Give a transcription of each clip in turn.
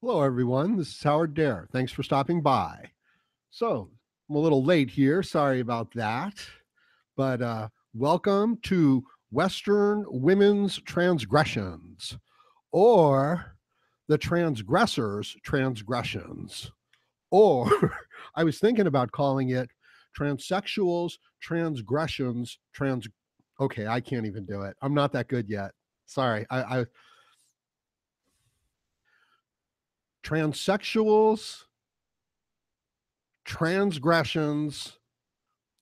Hello, everyone. This is Howard Dare. Thanks for stopping by. So, I'm a little late here. Sorry about that. But welcome to Western Women's Transgressions, or the Transgressors' Transgressions. Or I was thinking about calling it Transsexuals, Transgressions, Trans. Okay, I can't even do it. I'm not that good yet. Sorry. Transsexuals, transgressions.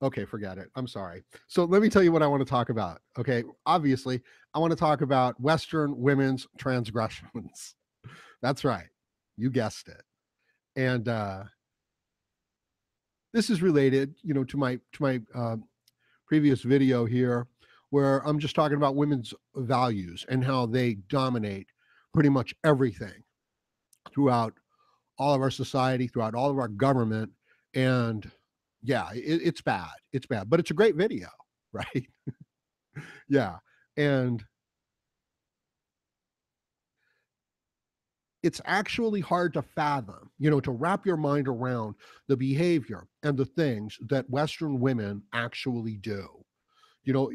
Okay, forget it. I'm sorry. So let me tell you what I want to talk about. Okay, obviously, I want to talk about Western women's transgressions. That's right. You guessed it. And this is related, to my previous video here, where I'm just talking about women's values and how they dominate pretty much everything throughout all of our society, throughout all of our government, and yeah, it's bad. It's bad, but it's a great video, right? Yeah, and it's actually hard to fathom, to wrap your mind around the behavior and the things that Western women actually do. You know,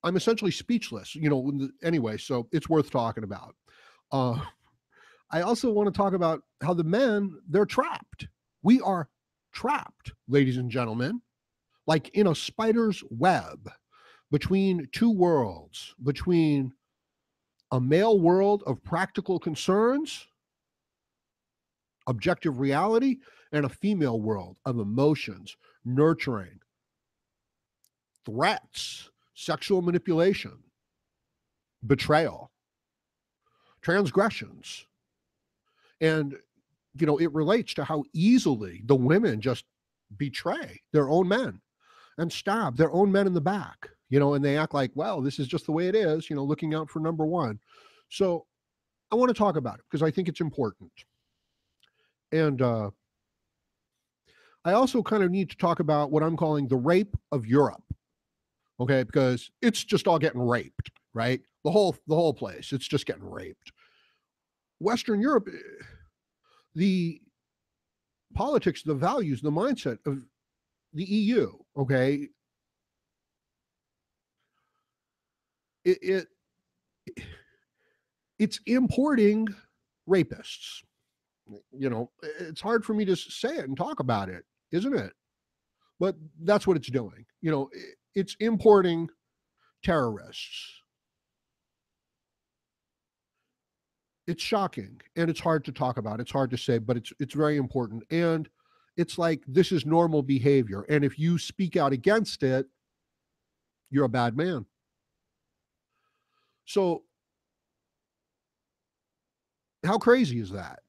I'm essentially speechless. Anyway, so it's worth talking about. Uh, I also want to talk about how the men, they're trapped. We are trapped, ladies and gentlemen, like in a spider's web between two worlds, between a male world of practical concerns, objective reality, and a female world of emotions, nurturing, threats, sexual manipulation, betrayal, transgressions. And, it relates to how easily the women just betray their own men and stab their own men in the back, and they act like, well, this is just the way it is, looking out for number one. So I want to talk about it because I think it's important. And I also kind of need to talk about what I'm calling the rape of Europe. Okay, because it's just all getting raped, right? The whole place, it's just getting raped. Western Europe, the politics, the values, the mindset of the EU, okay, it, it it's importing rapists. It's hard for me to say it and talk about it, isn't it? But that's what it's doing. It's importing terrorists. It's shocking and it's hard to talk about. It's hard to say, but it's very important. And it's like this is normal behavior. And if you speak out against it, you're a bad man. So how crazy is that?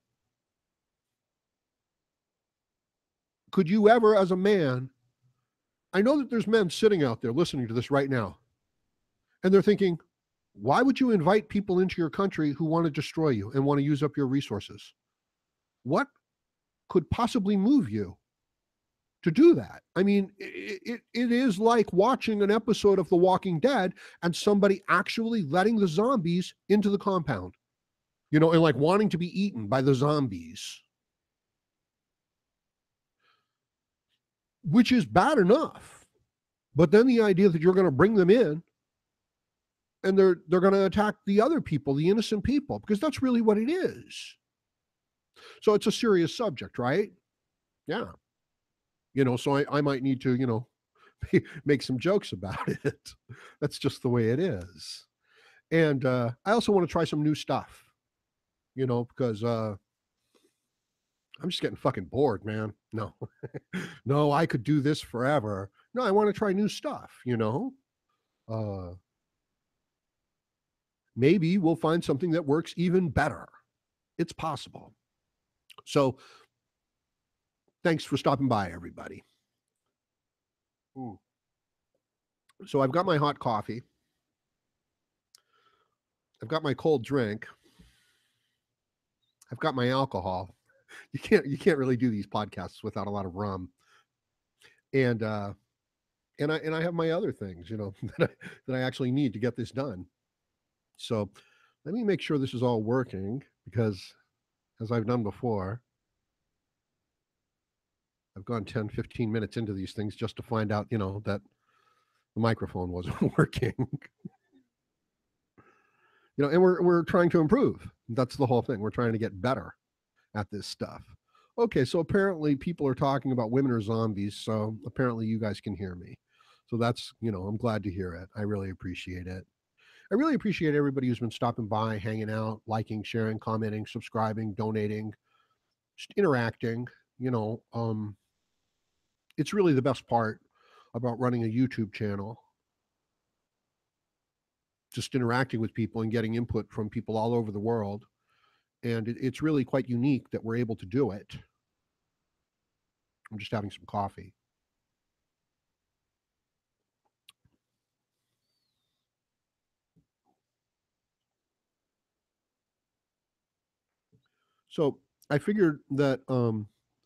Could you ever, as a man, I know that there's men sitting out there listening to this right now, and they're thinking, why would you invite people into your country who want to destroy you and want to use up your resources? What could possibly move you to do that? I mean, it is like watching an episode of The Walking Dead and somebody actually letting the zombies into the compound, and like wanting to be eaten by the zombies, which is bad enough. But then the idea that you're going to bring them in and they're going to attack the other people, the innocent people, because that's really what it is. So it's a serious subject, right? Yeah. So I might need to, make some jokes about it. That's just the way it is. And I also want to try some new stuff, because I'm just getting fucking bored, man. No, no, I could do this forever. No, I want to try new stuff, Uh, maybe we'll find something that works even better. It's possible. So thanks for stopping by, everybody. Ooh. So I've got my hot coffee. I've got my cold drink. I've got my alcohol. You can't really do these podcasts without a lot of rum. And and I have my other things, that I actually need to get this done. So let me make sure this is all working because as I've done before, I've gone 10, 15 minutes into these things just to find out, that the microphone wasn't working. And we're trying to improve. That's the whole thing. We're trying to get better at this stuff. Okay, so apparently people are talking about women are zombies, so apparently you guys can hear me. So that's, I'm glad to hear it. I really appreciate it. I really appreciate everybody who's been stopping by, hanging out, liking, sharing, commenting, subscribing, donating, just interacting. You know, um, it's really the best part about running a YouTube channel. Just interacting with people and getting input from people all over the world. And it's really quite unique that we're able to do it. I'm just having some coffee. So I figured that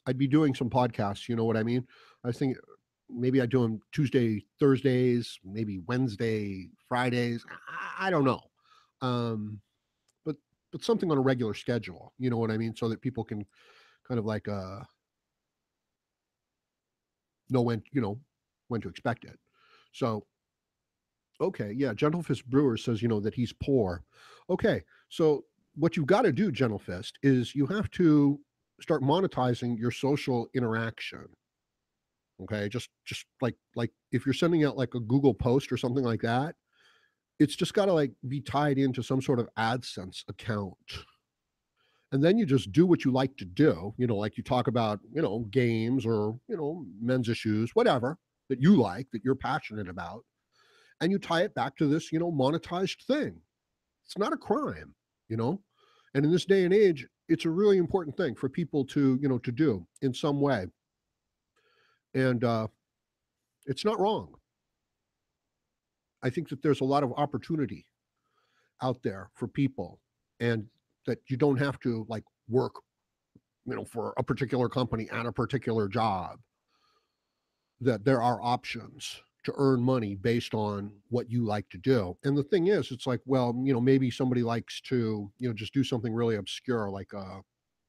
I'd be doing some podcasts. You know what I mean? I was thinking maybe I'd do them Tuesday, Thursdays, maybe Wednesday, Fridays. I don't know, um, but something on a regular schedule. You know what I mean? So that people can kind of like know when to expect it. So okay, yeah, Gentle Fist Brewer says that he's poor. Okay, so what you've got to do, Gentle Fist, is you have to start monetizing your social interaction. Okay, just like if you're sending out like a Google post or something like that, it's just got to like be tied into some sort of AdSense account. And then you just do what you like to do, like you talk about, games or, men's issues, whatever that you like, that you're passionate about, and you tie it back to this, monetized thing. It's not a crime, you know? And in this day and age, it's a really important thing for people to, to do in some way. And it's not wrong. I think that there's a lot of opportunity out there for people, and that you don't have to like work, for a particular company and a particular job, that there are options to earn money based on what you like to do. And the thing is, it's like, well, maybe somebody likes to, just do something really obscure, like, I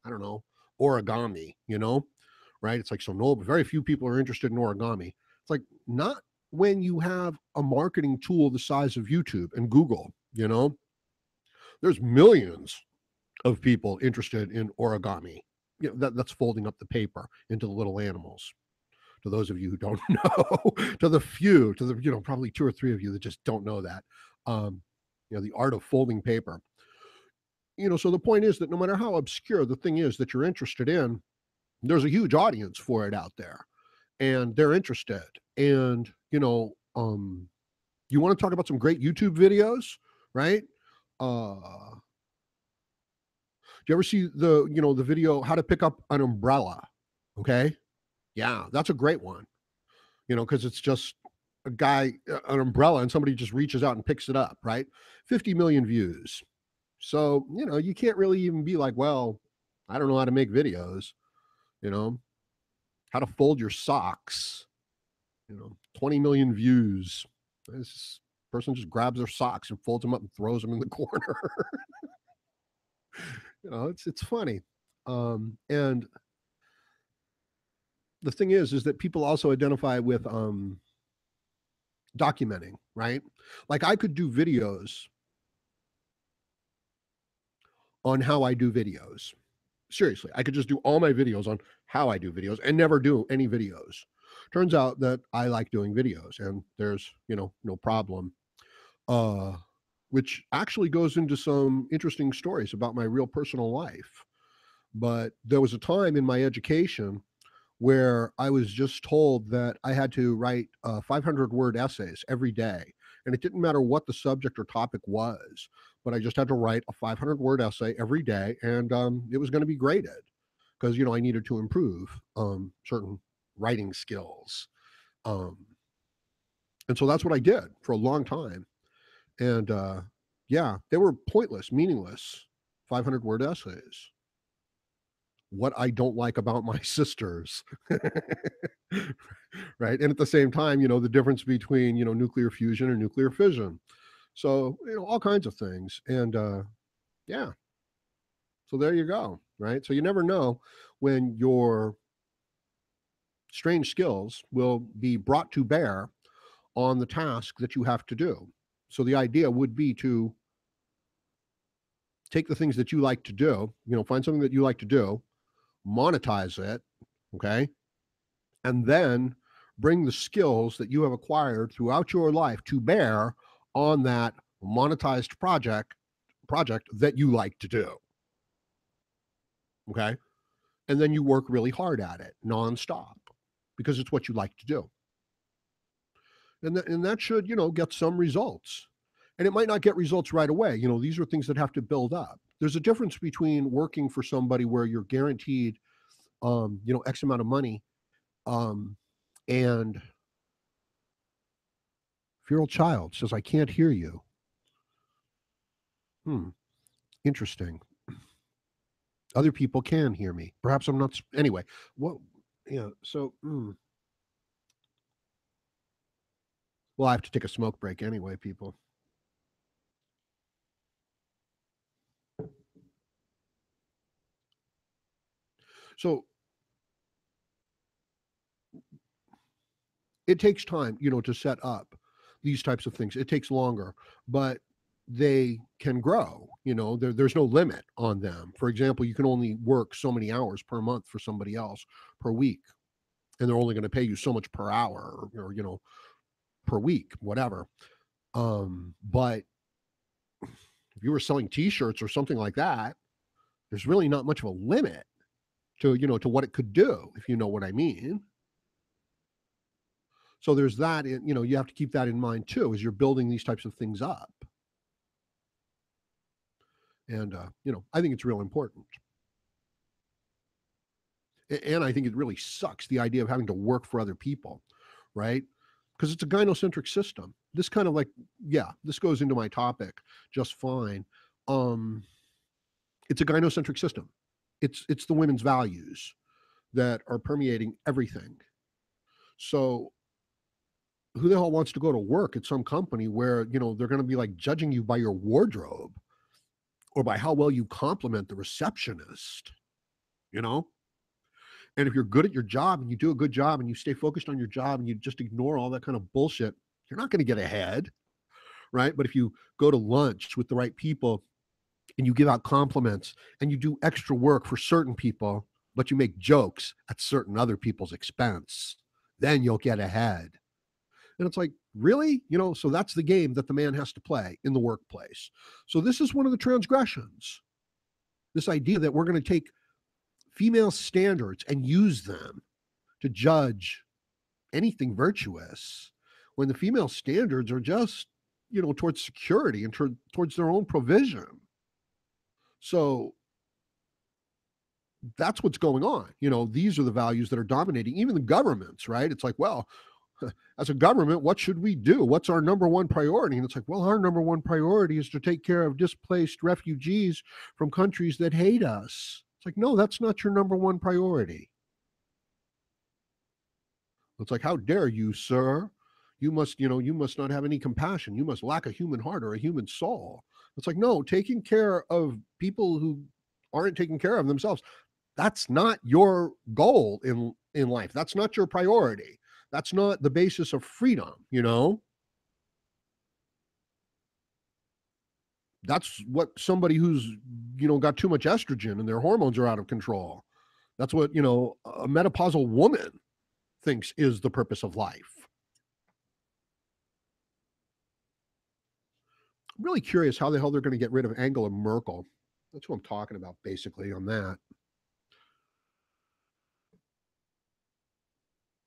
don't know, origami, right? It's like, so no, very few people are interested in origami. It's like, not when you have a marketing tool the size of YouTube and Google, there's millions of people interested in origami. That's folding up the paper into the little animals. To those of you who don't know, to the few, to the probably two or three of you that just don't know that, the art of folding paper. So the point is that no matter how obscure the thing is that you're interested in, there's a huge audience for it out there, and they're interested. And you want to talk about some great YouTube videos, right? Do you ever see the video how to pick up an umbrella? Okay, yeah, that's a great one. Because it's just a guy, an umbrella, and somebody just reaches out and picks it up, right? 50 million views. So, you can't really even be like, well, I don't know how to make videos, you know, how to fold your socks, 20 million views. This person just grabs their socks and folds them up and throws them in the corner. It's funny. And the thing is that people also identify with documenting, right? Like I could do videos on how I do videos. Seriously, I could just do all my videos on how I do videos and never do any videos. Turns out that I like doing videos, and there's, no problem. Uh which actually goes into some interesting stories about my real personal life. But there was a time in my education where I was just told that I had to write 500-word essays every day. And it didn't matter what the subject or topic was, but I just had to write a 500-word essay every day. And it was going to be graded because, I needed to improve certain writing skills. Um, and so that's what I did for a long time. And yeah, they were pointless, meaningless 500-word essays. What I don't like about my sisters. Right. And at the same time, the difference between, nuclear fusion and nuclear fission. So, all kinds of things. And yeah. So there you go, right? So you never know when your strange skills will be brought to bear on the task that you have to do. So the idea would be to take the things that you like to do, find something that you like to do, monetize it, okay? And then bring the skills that you have acquired throughout your life to bear on that monetized project that you like to do. Okay? And then you work really hard at it nonstop because it's what you like to do. And that should, get some results. And it might not get results right away. These are things that have to build up. There's a difference between working for somebody where you're guaranteed X amount of money. And feral child says, I can't hear you. Interesting. Other people can hear me. Perhaps I'm not. Anyway, what? Yeah. So, well, I have to take a smoke break anyway, people. So it takes time, to set up these types of things. It takes longer, but they can grow. There's no limit on them. For example, you can only work so many hours per month for somebody else per week, and they're only going to pay you so much per hour or per week, whatever. But if you were selling T-shirts or something like that, there's really not much of a limit to what it could do, if you know what I mean. So there's that. You have to keep that in mind too as you're building these types of things up. And I think it's real important. And I think it really sucks, the idea of having to work for other people, right? Because it's a gynocentric system. This kind of this goes into my topic just fine. It's a gynocentric system. It's the women's values that are permeating everything. So who the hell wants to go to work at some company where they're going to be like judging you by your wardrobe or by how well you compliment the receptionist, you know? And if you're good at your job and you do a good job and you stay focused on your job and you just ignore all that kind of bullshit, you're not going to get ahead, right? But if you go to lunch with the right people and you give out compliments and you do extra work for certain people, but you make jokes at certain other people's expense, then you'll get ahead. And it's like, really? So that's the game that the man has to play in the workplace. So this is one of the transgressions. This idea that we're going to take female standards and use them to judge anything virtuous when the female standards are just, towards security and towards their own provision. So that's what's going on. These are the values that are dominating even the governments, right? It's like, well, as a government, what should we do? What's our number one priority? And it's like, well, our number one priority is to take care of displaced refugees from countries that hate us. It's like, no, that's not your number one priority. It's like, how dare you, sir? You must not have any compassion. You must lack a human heart or a human soul. It's like, no, taking care of people who aren't taking care of themselves, that's not your goal in life. That's not your priority. That's not the basis of freedom, That's what somebody who's, got too much estrogen and their hormones are out of control. That's what, a menopausal woman thinks is the purpose of life. I'm really curious how the hell they're going to get rid of Angela Merkel. That's what I'm talking about, basically, on that.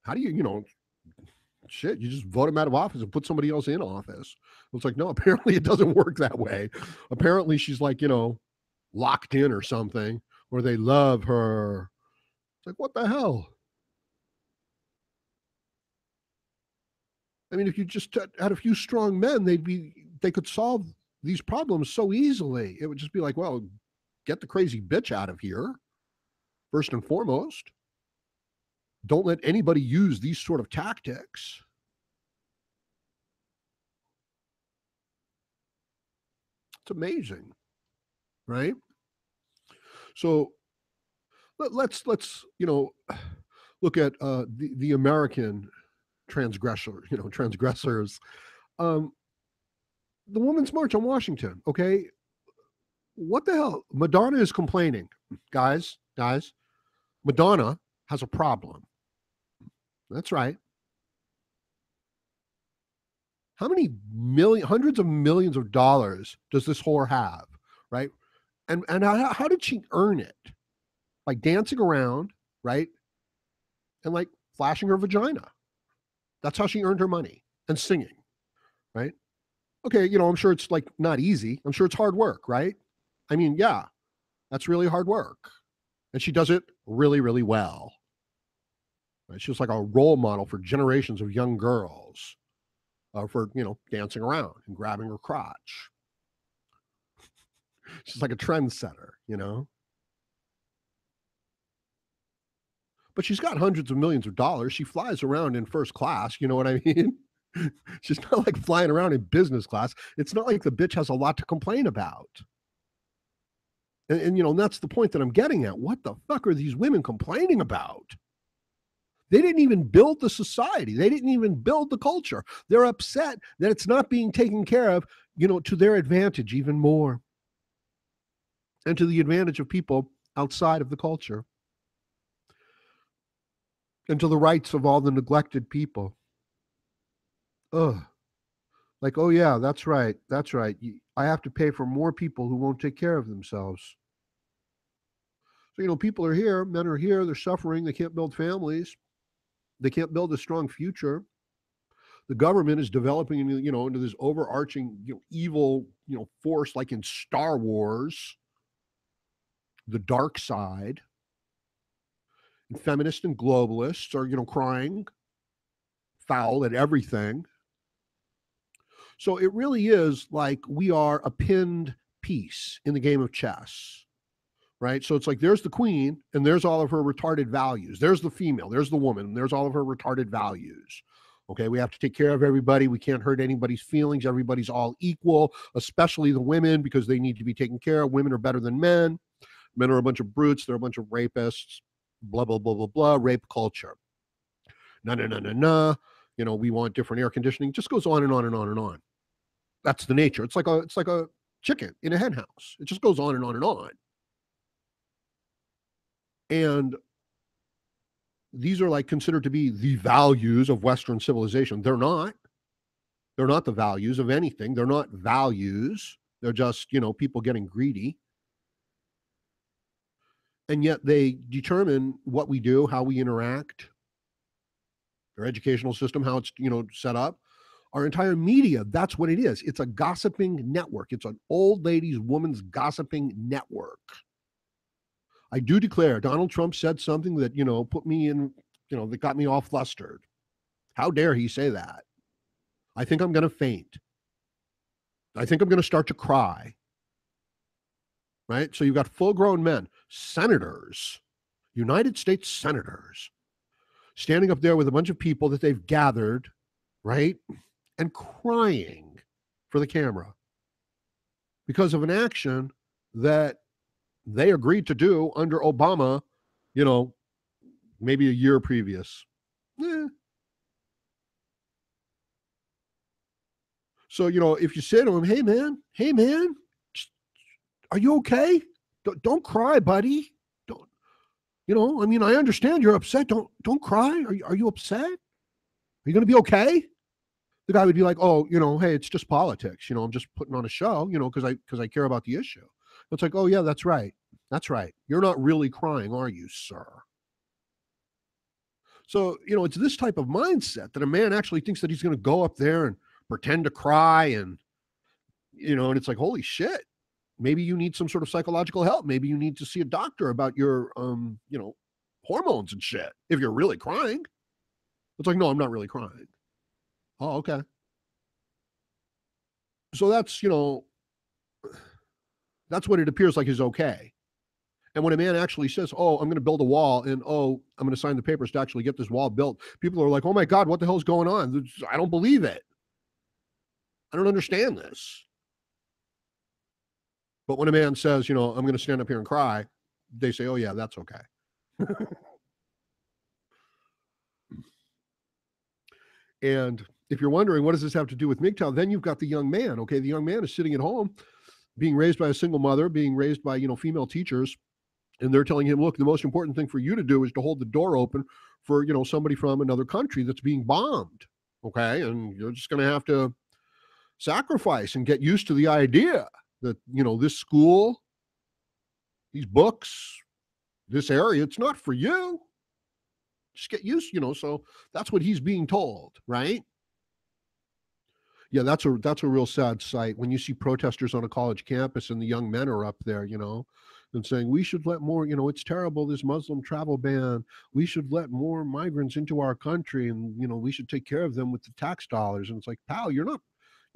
How do shit, you just vote him out of office and put somebody else in office. It's like, no, apparently it doesn't work that way. Apparently she's like, locked in or something, or they love her. It's like, what the hell? I mean, if you just had a few strong men, they could solve these problems so easily. It would just be like, well, get the crazy bitch out of here, first and foremost. Don't let anybody use these sort of tactics. It's amazing, right? So let's look at the American transgressors. Um, the Women's March on Washington. Okay, what the hell? Madonna is complaining, guys. Madonna has a problem. That's right. How many hundreds of millions of dollars does this whore have? Right? And how did she earn it? By dancing around, right? And like flashing her vagina. That's how she earned her money, and singing, right? Okay, I'm sure it's like not easy. I'm sure it's hard work, right? I mean, yeah, that's really hard work. And she does it really, really well. Right? She's like a role model for generations of young girls for, dancing around and grabbing her crotch. She's like a trendsetter. But she's got hundreds of millions of dollars. She flies around in first class. You know what I mean? She's not like flying around in business class. It's not like the bitch has a lot to complain about. And that's the point that I'm getting at. What the fuck are these women complaining about? They didn't even build the society. They didn't even build the culture. They're upset that it's not being taken care of, to their advantage even more. And to the advantage of people outside of the culture. And to the rights of all the neglected people. Ugh. Like, oh yeah, that's right. That's right. I have to pay for more people who won't take care of themselves. So, people are here, men are here, they're suffering, they can't build families, they can't build a strong future. The government is developing, into this overarching, evil, force like in Star Wars, the dark side. And feminists and globalists are, crying foul at everything. So it really is like we are a pinned piece in the game of chess. Right? So it's like there's the queen and there's all of her retarded values. There's the female, there's the woman, and there's all of her retarded values. Okay, we have to take care of everybody. We can't hurt anybody's feelings. Everybody's all equal, especially the women, because they need to be taken care of. Women are better than men. Men are a bunch of brutes. They're a bunch of rapists. Blah, blah, blah, blah, blah. Rape culture. No. We want different air conditioning. Just goes on and on and on and on. That's the nature. It's like a chicken in a hen house. It just goes on and on and on. And these are like considered to be the values of Western civilization. They're not. They're not the values of anything. They're not values. They're just, people getting greedy. And yet they determine what we do, how we interact, our educational system, how it's, set up. Our entire media, that's what it is. It's a gossiping network. It's an old ladies, woman's gossiping network. I do declare Donald Trump said something that, put me in, that got me all flustered. How dare he say that? I think I'm going to faint. I think I'm going to start to cry. Right? So you've got full-grown men, senators, United States senators, standing up there with a bunch of people that they've gathered, right? And crying for the camera because of an action that they agreed to do under Obama, maybe a year previous. So, if you say to him, hey man, are you okay? Don't cry, buddy. Don't, I understand you're upset. Don't cry. Are you upset? Are you going to be okay? The guy would be like, oh, hey, it's just politics. I'm just putting on a show, because I care about the issue. It's like, oh yeah, that's right. That's right. You're not really crying, are you, sir? So, it's this type of mindset that a man actually thinks that he's going to go up there and pretend to cry and it's like, holy shit. Maybe you need some sort of psychological help. Maybe you need to see a doctor about your, hormones and shit. If you're really crying, it's like, no, I'm not really crying. Oh, okay. So that's, that's what it appears like is okay. And when a man actually says, oh, I'm going to build a wall and, oh, I'm going to sign the papers to actually get this wall built, people are like, oh my God, what the hell is going on? I don't believe it. I don't understand this. But when a man says, I'm going to stand up here and cry, they say, oh, yeah, that's okay. And if you're wondering, what does this have to do with MGTOW? Then you've got the young man. Okay, the young man is sitting at home, being raised by a single mother, being raised by female teachers, and they're telling him, look, the most important thing for you to do is to hold the door open for somebody from another country that's being bombed. Okay, and you're just going to have to sacrifice and get used to the idea that this school, these books, this area, it's not for you. Just get used. So that's what he's being told, right? Yeah, that's a real sad sight when you see protesters on a college campus and the young men are up there, and saying we should let more, it's terrible, this Muslim travel ban. We should let more migrants into our country, and we should take care of them with the tax dollars. And it's like, pal, you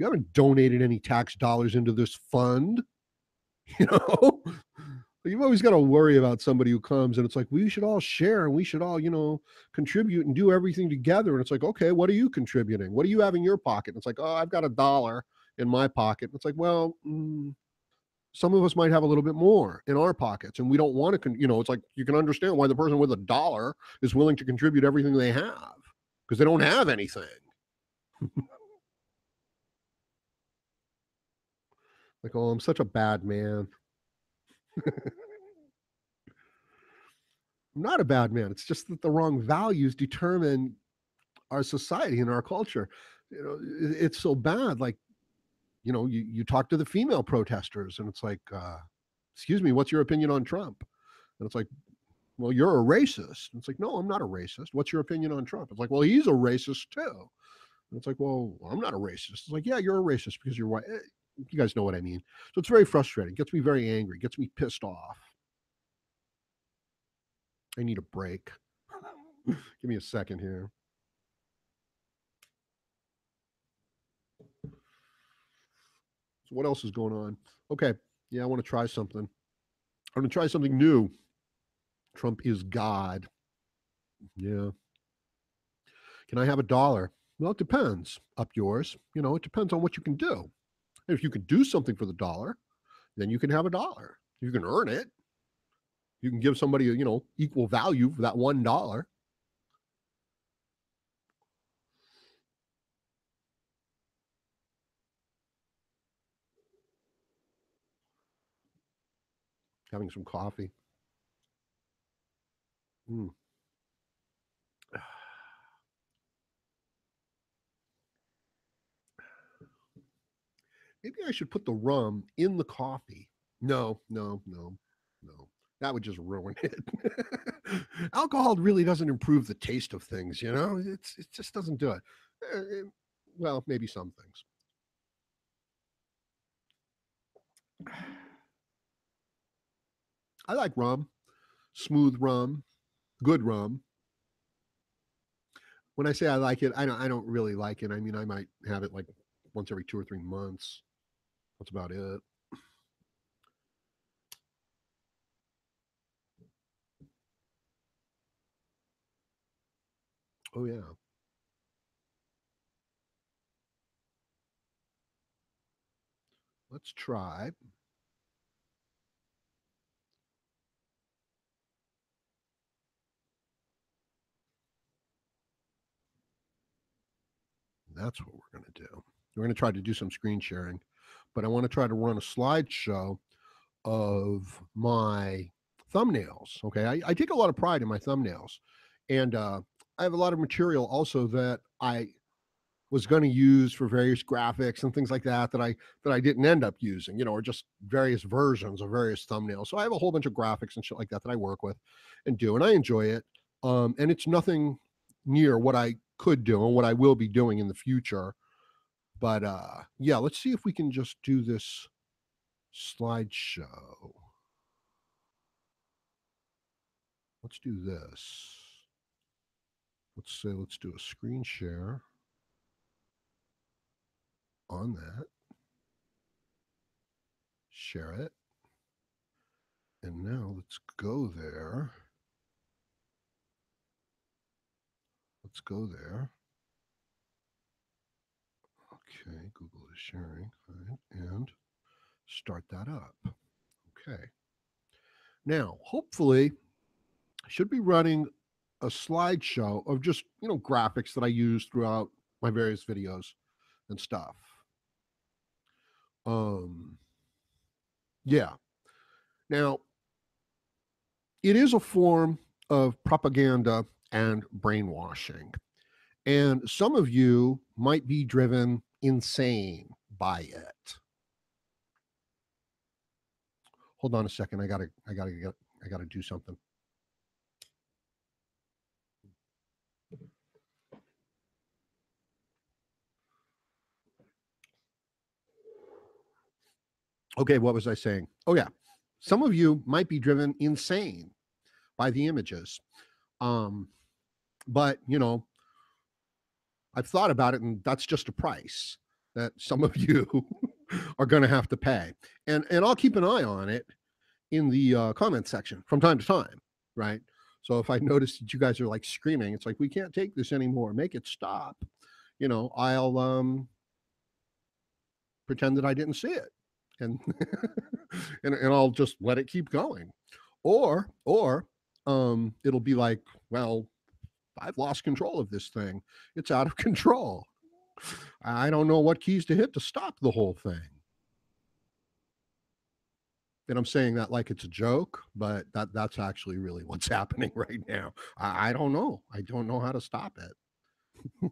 haven't donated any tax dollars into this fund, you know. You've always got to worry about somebody who comes and it's like, we should all share and we should all, contribute and do everything together. And it's like, okay, what are you contributing? What do you have in your pocket? And it's like, oh, I've got $1 in my pocket. And it's like, well, some of us might have a little bit more in our pockets and we don't want to, it's like, you can understand why the person with $1 is willing to contribute everything they have because they don't have anything. Like, oh, I'm such a bad man. I'm not a bad man. It's just that the wrong values determine our society and our culture. It's so bad. Like, you talk to the female protesters and it's like, excuse me, what's your opinion on Trump? And it's like, well, you're a racist. And it's like, no, I'm not a racist. What's your opinion on Trump? It's like, well, he's a racist too. And it's like, well, I'm not a racist. It's like, yeah, you're a racist because you're white. You guys know what I mean. So it's very frustrating. It gets me very angry. It gets me pissed off. I need a break. Give me a second here. So what else is going on? Okay. Yeah, I want to try something. I'm going to try something new. Trump is God. Yeah. Can I have $1? Well, it depends. Up yours. It depends on what you can do. If you can do something for the dollar, then you can have $1. You can earn it. You can give somebody, equal value for that $1. Having some coffee. Mm. Maybe I should put the rum in the coffee. No, no, no, no. That would just ruin it. Alcohol really doesn't improve the taste of things, it just doesn't do it. Well, maybe some things. I like rum, smooth rum, good rum. When I say I like it, I don't really like it. I mean, I might have it like once every 2 or 3 months. That's about it. Oh yeah. Let's try. That's what we're going to do. We're going to try to do some screen sharing, but I want to try to run a slideshow of my thumbnails. Okay. I take a lot of pride in my thumbnails. And I have a lot of material also that I was going to use for various graphics and things like that I didn't end up using, or just various versions of various thumbnails. So I have a whole bunch of graphics and shit like that I work with and do, and I enjoy it. And it's nothing near what I could do and what I will be doing in the future. But yeah, let's see if we can just do this slideshow. Let's do this. Let's do a screen share on that. Share it. And now let's go there. Let's go there. Okay, Google is sharing. Right, and start that up. Okay. Now, hopefully, I should be running a slideshow of just, graphics that I use throughout my various videos and stuff. Um, yeah. Now, it is a form of propaganda and brainwashing. And some of you might be driven insane by it. Hold on a second. I gotta do something. Okay, what was I saying? Oh yeah. Some of you might be driven insane by the images. Um, but I've thought about it, and that's just a price that some of you are going to have to pay. And I'll keep an eye on it in the comment section from time to time, right? So if I notice that you guys are like screaming, it's like we can't take this anymore. Make it stop. I'll pretend that I didn't see it, and and I'll just let it keep going, or it'll be like, well, I've lost control of this thing. It's out of control. I don't know what keys to hit to stop the whole thing. And I'm saying that like it's a joke, but that's actually really what's happening right now. I don't know. I don't know how to stop it.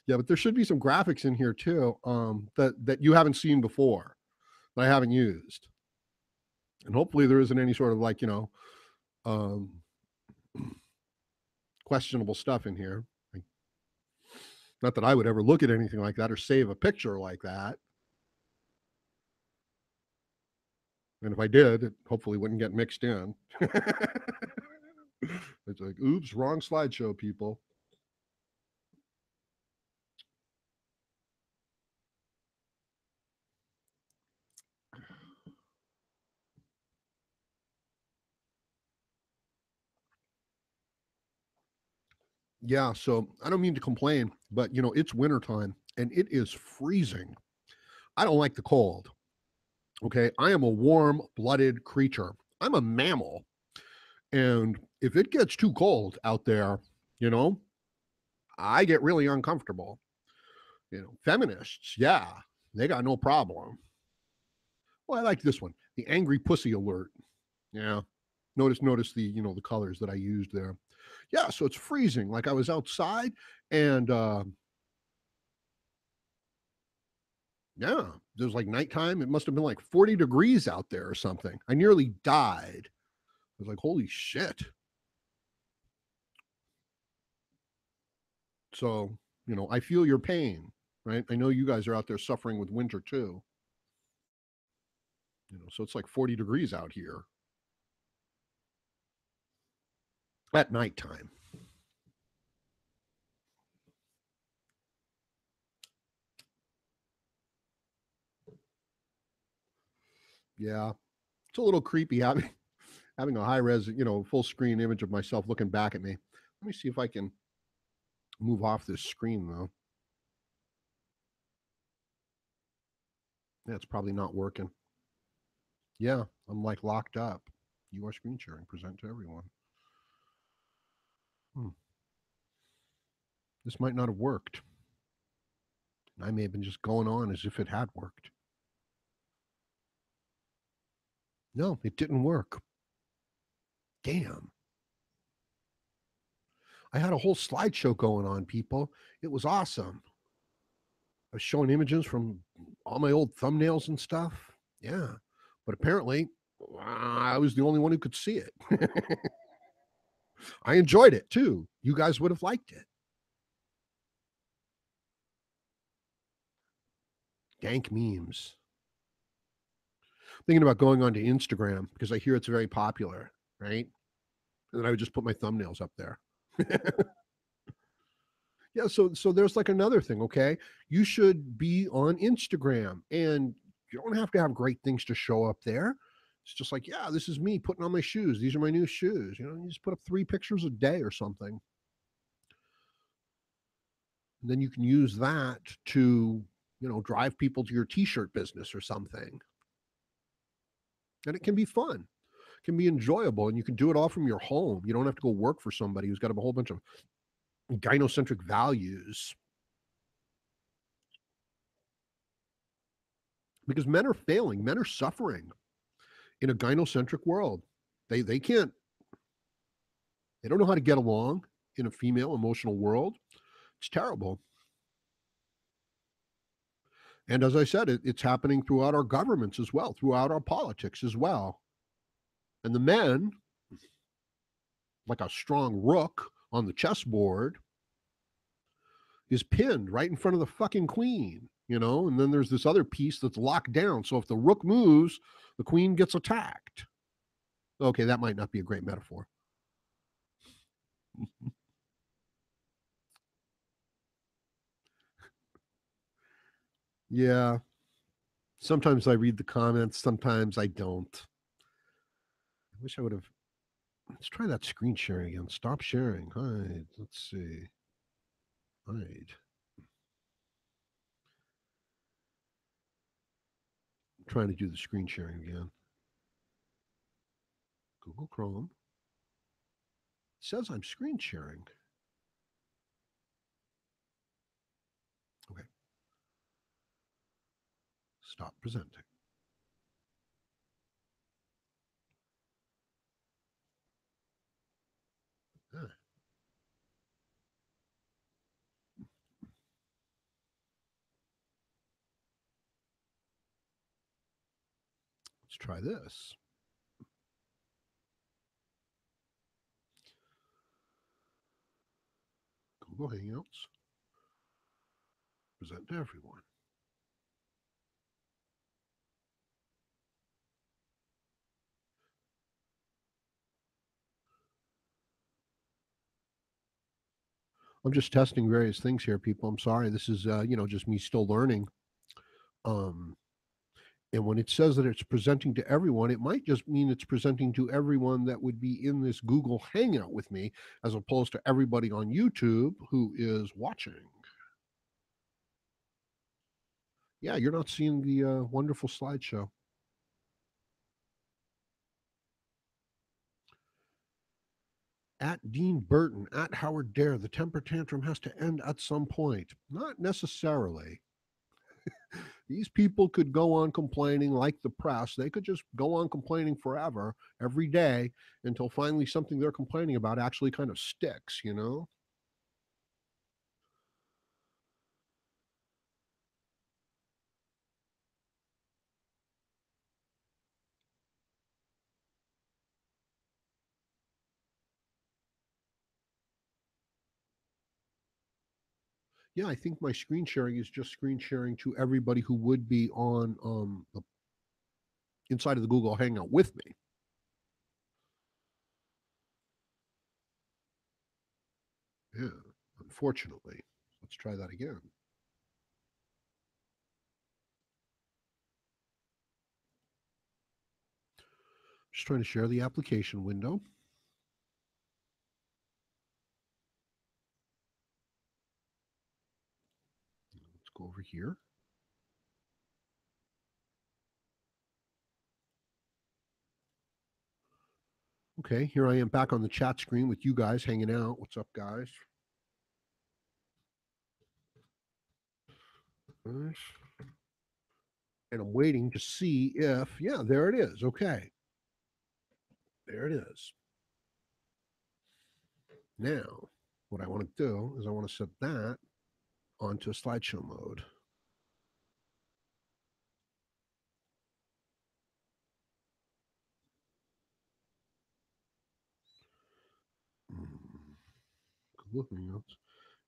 Yeah, but there should be some graphics in here too, that you haven't seen before, that I haven't used. And hopefully there isn't any sort of like, um, questionable stuff in here. Like, not that I would ever look at anything like that or save a picture like that. And if I did, it hopefully wouldn't get mixed in. It's like, oops, wrong slideshow, people. Yeah, so I don't mean to complain, but it's wintertime and it is freezing. I don't like the cold. Okay. I am a warm blooded creature. I'm a mammal. And if it gets too cold out there, you know, I get really uncomfortable. Feminists, yeah, they got no problem. Well, I like this one, the angry pussy alert. Yeah. Notice the, the colors that I used there. Yeah, so it's freezing. Like I was outside and yeah, it was like nighttime. It must have been like 40 degrees out there or something. I nearly died. I was like, holy shit. So, I feel your pain, right? I know you guys are out there suffering with winter too. So it's like 40 degrees out here at nighttime. Yeah. It's a little creepy having a high res, full screen image of myself looking back at me. Let me see if I can move off this screen though. Yeah, it's probably not working. Yeah, I'm like locked up. You are screen sharing. Present to everyone. Hmm. This might not have worked. I may have been just going on as if it had worked. No, it didn't work. Damn. I had a whole slideshow going on, people. It was awesome. I was showing images from all my old thumbnails and stuff. Yeah. But apparently, I was the only one who could see it. I enjoyed it too. You guys would have liked it. Dank memes. Thinking about going onto Instagram because I hear it's very popular, right? And then I would just put my thumbnails up there. Yeah, so there's like another thing, okay? You should be on Instagram and you don't have to have great things to show up there. It's just like, yeah, this is me putting on my shoes. These are my new shoes. You just put up 3 pictures a day or something. And then you can use that to, drive people to your t-shirt business or something. And it can be fun, it can be enjoyable, and you can do it all from your home. You don't have to go work for somebody who's got a whole bunch of gynocentric values, because men are failing, men are suffering in a gynocentric world. They can't, they don't know how to get along in a female emotional world. It's terrible. And as I said, it's happening throughout our governments as well, throughout our politics as well. And the men, like a strong rook on the chessboard, is pinned right in front of the fucking queen, you know? And then there's this other piece that's locked down. So if the rook moves, the queen gets attacked. Okay, that might not be a great metaphor. Yeah. Sometimes I read the comments, sometimes I don't. I wish I would have. Let's try that screen sharing again. Stop sharing. Hide. Let's see. Hide. I'm trying to do the screen sharing again. Google Chrome. It says I'm screen sharing. Okay. Stop presenting. Ah, let's try this. Google Hangouts. Present to everyone. I'm just testing various things here, people. I'm sorry. This is, just me still learning. Um, and when it says that it's presenting to everyone, it might just mean it's presenting to everyone that would be in this Google Hangout with me, as opposed to everybody on YouTube who is watching. Yeah, you're not seeing the wonderful slideshow. At Dean Burton, at Howard Dare, the temper tantrum has to end at some point. Not necessarily. These people could go on complaining like the press. They could just go on complaining forever, every day, until finally something they're complaining about actually kind of sticks, you know? Yeah, I think my screen sharing is just screen sharing to everybody who would be on the inside of the Google Hangout with me. Yeah, unfortunately. Let's try that again. Just trying to share the application window. Let's go over here. Okay, here I am back on the chat screen with you guys hanging out. What's up, guys? And I'm waiting to see if, yeah, there it is. Okay, there it is. Now, what I want to do is I want to set that onto slideshow mode. Google Hangouts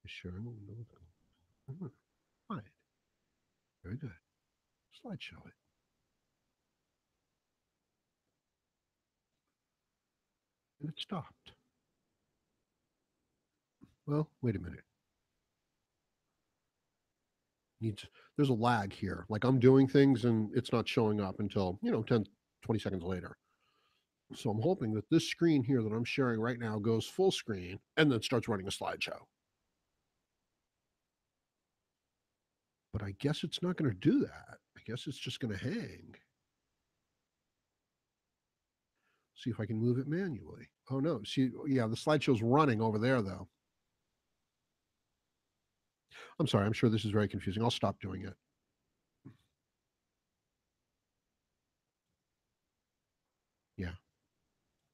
is sharing a window with Google. Fine. Very good. Slideshow it. And it stopped. Well, wait a minute. Needs There's a lag here. Like I'm doing things and it's not showing up until, 10, 20 seconds later. So I'm hoping that this screen here that I'm sharing right now goes full screen and then starts running a slideshow. But I guess it's not going to do that. I guess it's just going to hang. See if I can move it manually. Oh no, see, yeah, the slideshow's running over there though. I'm sorry, I'm sure this is very confusing. I'll stop doing it. Yeah,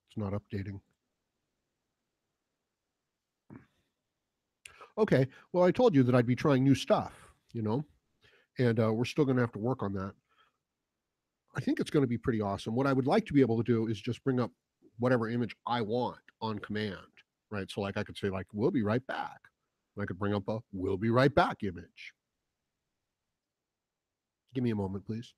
it's not updating. Okay, well, I told you that I'd be trying new stuff, and we're still going to have to work on that. I think it's going to be pretty awesome. What I would like to be able to do is just bring up whatever image I want on command, right? So, like, I could say, like, we'll be right back. And I could bring up a we'll be right back image. Give me a moment, please.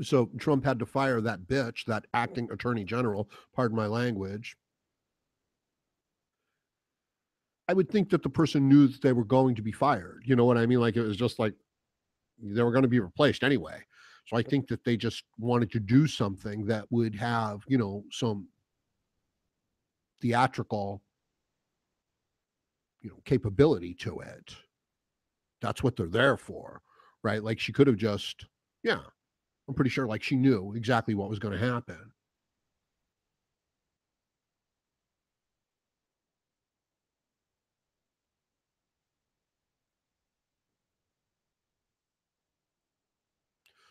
So Trump had to fire that bitch, that acting attorney general, pardon my language. I would think that the person knew that they were going to be fired. You know what I mean? Like, it was just like they were going to be replaced anyway. So I think that they just wanted to do something that would have, some theatrical, capability to it. That's what they're there for, right? Like, she could have just, yeah, I'm pretty sure like she knew exactly what was going to happen.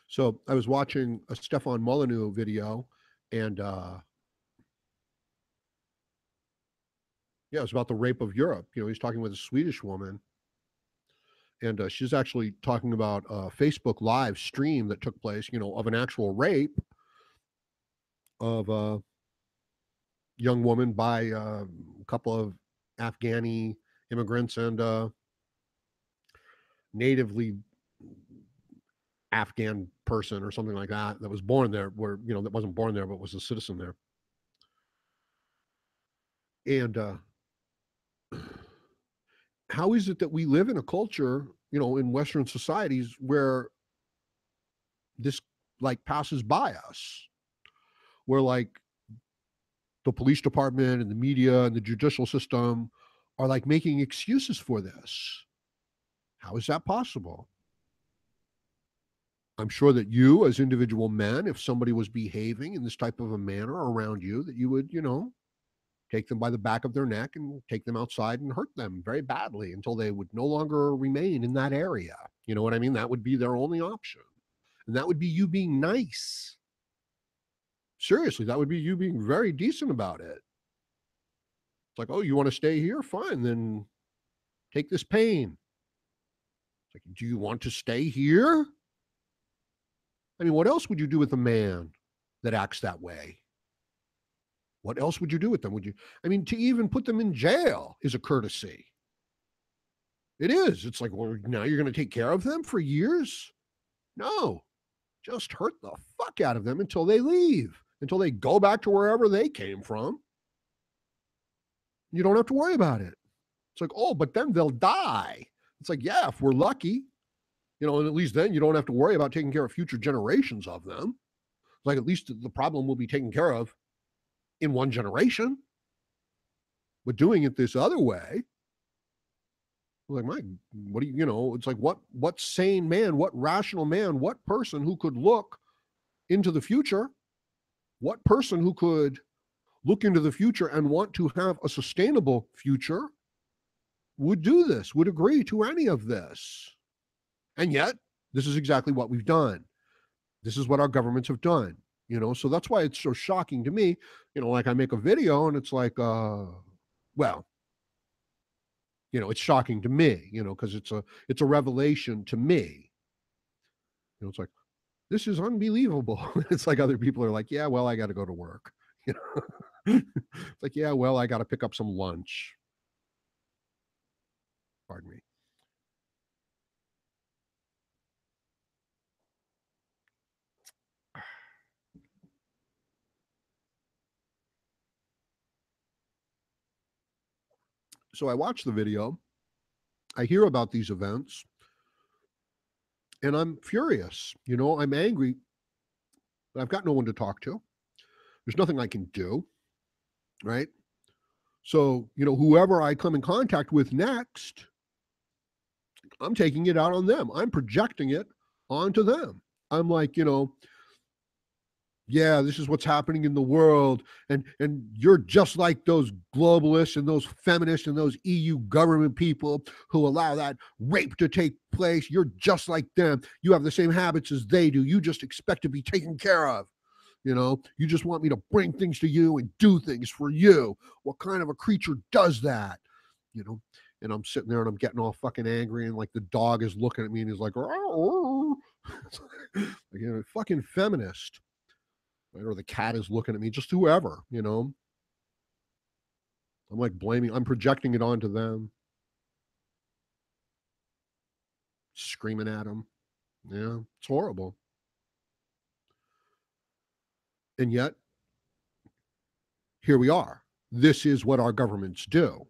So I was watching a Stefan Molyneux video, and yeah, it was about the rape of Europe. He's talking with a Swedish woman, and she's actually talking about a Facebook live stream that took place, of an actual rape of a young woman by a couple of Afghani immigrants and natively Afghan person or something like that was born there, where that wasn't born there but was a citizen there. And how is it that we live in a culture, in Western societies where this like passes by us, where like the police department and the media and the judicial system are like making excuses for this? How is that possible? I'm sure that you, as individual men, if somebody was behaving in this type of a manner around you, that you would, take them by the back of their neck and take them outside and hurt them very badly until they would no longer remain in that area. You know what I mean? That would be their only option. And that would be you being nice. Seriously, that would be you being very decent about it. It's like, oh, you want to stay here? Fine, then take this pain. It's like, do you want to stay here? I mean, what else would you do with a man that acts that way? What else would you do with them? Would you, I mean, to even put them in jail is a courtesy. It is. It's like, well, now you're going to take care of them for years? No, just hurt the fuck out of them until they leave, until they go back to wherever they came from. You don't have to worry about it. It's like, oh, but then they'll die. It's like, yeah, if we're lucky, and at least then you don't have to worry about taking care of future generations of them. Like, at least the problem will be taken care of in one generation. But doing it this other way, like, my, what do it's like, what sane man, what rational man, what person who could look into the future, what person who could look into the future and want to have a sustainable future would do this, would agree to any of this? And yet, this is exactly what we've done. This is what our governments have done. So that's why it's so shocking to me. Like, I make a video and it's like, well, it's shocking to me, because it's a revelation to me. It's like, this is unbelievable. It's like other people are like, yeah, well, I got to go to work. It's like, yeah, well, I got to pick up some lunch. Pardon me. So I watch the video, I hear about these events, and I'm furious. I'm angry But I've got no one to talk to. There's nothing I can do, right? So, whoever I come in contact with next, I'm taking it out on them. I'm projecting it onto them. I'm like, yeah, this is what's happening in the world, and you're just like those globalists and those feminists and those EU government people who allow that rape to take place. You're just like them. You have the same habits as they do. You just expect to be taken care of. You just want me to bring things to you and do things for you. What kind of a creature does that? And I'm sitting there and I'm getting all fucking angry, and like the dog is looking at me and he's like, oh. Fucking feminist. Right? Or the cat is looking at me, just whoever, I'm like I'm projecting it onto them, screaming at them. Yeah, it's horrible. And yet, here we are. This is what our governments do.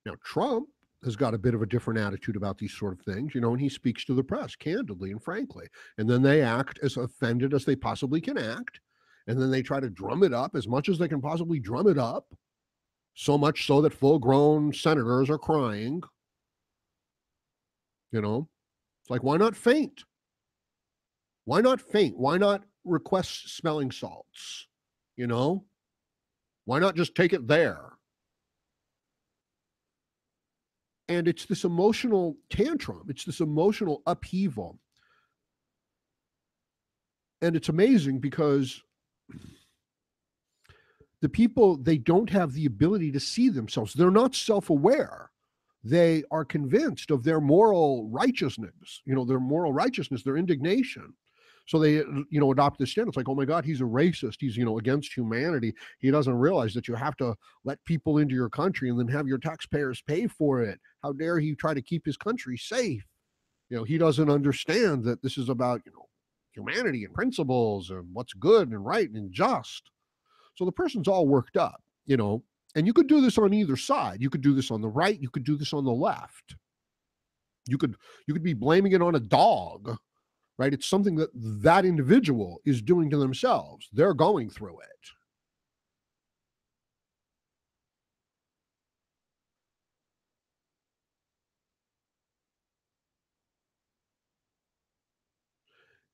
Now, Trump has got a bit of a different attitude about these sort of things, and he speaks to the press candidly and frankly. And then they act as offended as they possibly can act. And then they try to drum it up as much as they can possibly drum it up. So much so that full-grown senators are crying. It's like, why not faint? Why not faint? Why not request smelling salts? Why not just take it there? And it's this emotional tantrum. It's this emotional upheaval. And it's amazing because the people, they don't have the ability to see themselves. They're not self-aware. They are convinced of their moral righteousness, their indignation. So they, adopt this stand. It's like, oh my God, he's a racist. He's, against humanity. He doesn't realize that you have to let people into your country and then have your taxpayers pay for it. How dare he try to keep his country safe? He doesn't understand that this is about, humanity and principles and what's good and right and just. So the person's all worked up, and you could do this on either side. You could do this on the right. You could do this on the left. You could be blaming it on a dog. Right? It's something that individual is doing to themselves. They're going through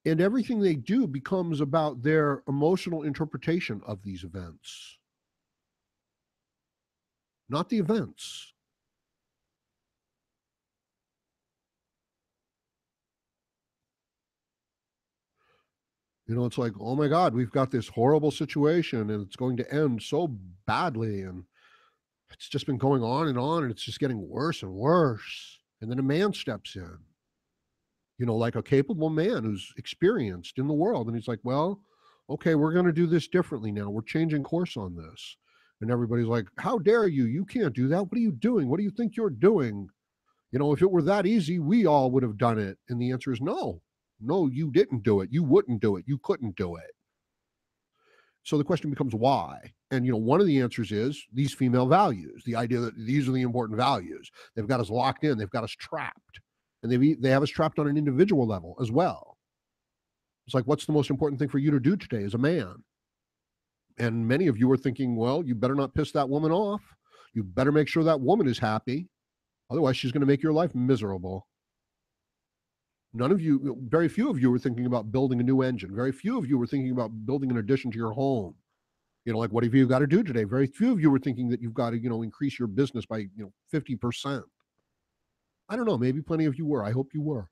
it. And everything they do becomes about their emotional interpretation of these events, not the events. It's like, oh my God, we've got this horrible situation and it's going to end so badly. And it's just been going on and it's just getting worse and worse. And then a man steps in, like a capable man who's experienced in the world. And he's like, well, okay, we're going to do this differently now. We're changing course on this. And everybody's like, how dare you? You can't do that. What are you doing? What do you think you're doing? If it were that easy, we all would have done it. And the answer is no. No, you didn't do it. You wouldn't do it. You couldn't do it. So the question becomes why? And, one of the answers is these female values, the idea that these are the important values. They've got us locked in. They've got us trapped. And they have us trapped on an individual level as well. It's like, what's the most important thing for you to do today as a man? And many of you are thinking, well, you better not piss that woman off. You better make sure that woman is happy. Otherwise, she's going to make your life miserable. Very few of you were thinking about building a new engine. Very few of you were thinking about building an addition to your home. Like, what have you got to do today? Very few of you were thinking that you've got to, increase your business by, 50%. I don't know. Maybe plenty of you were. I hope you were.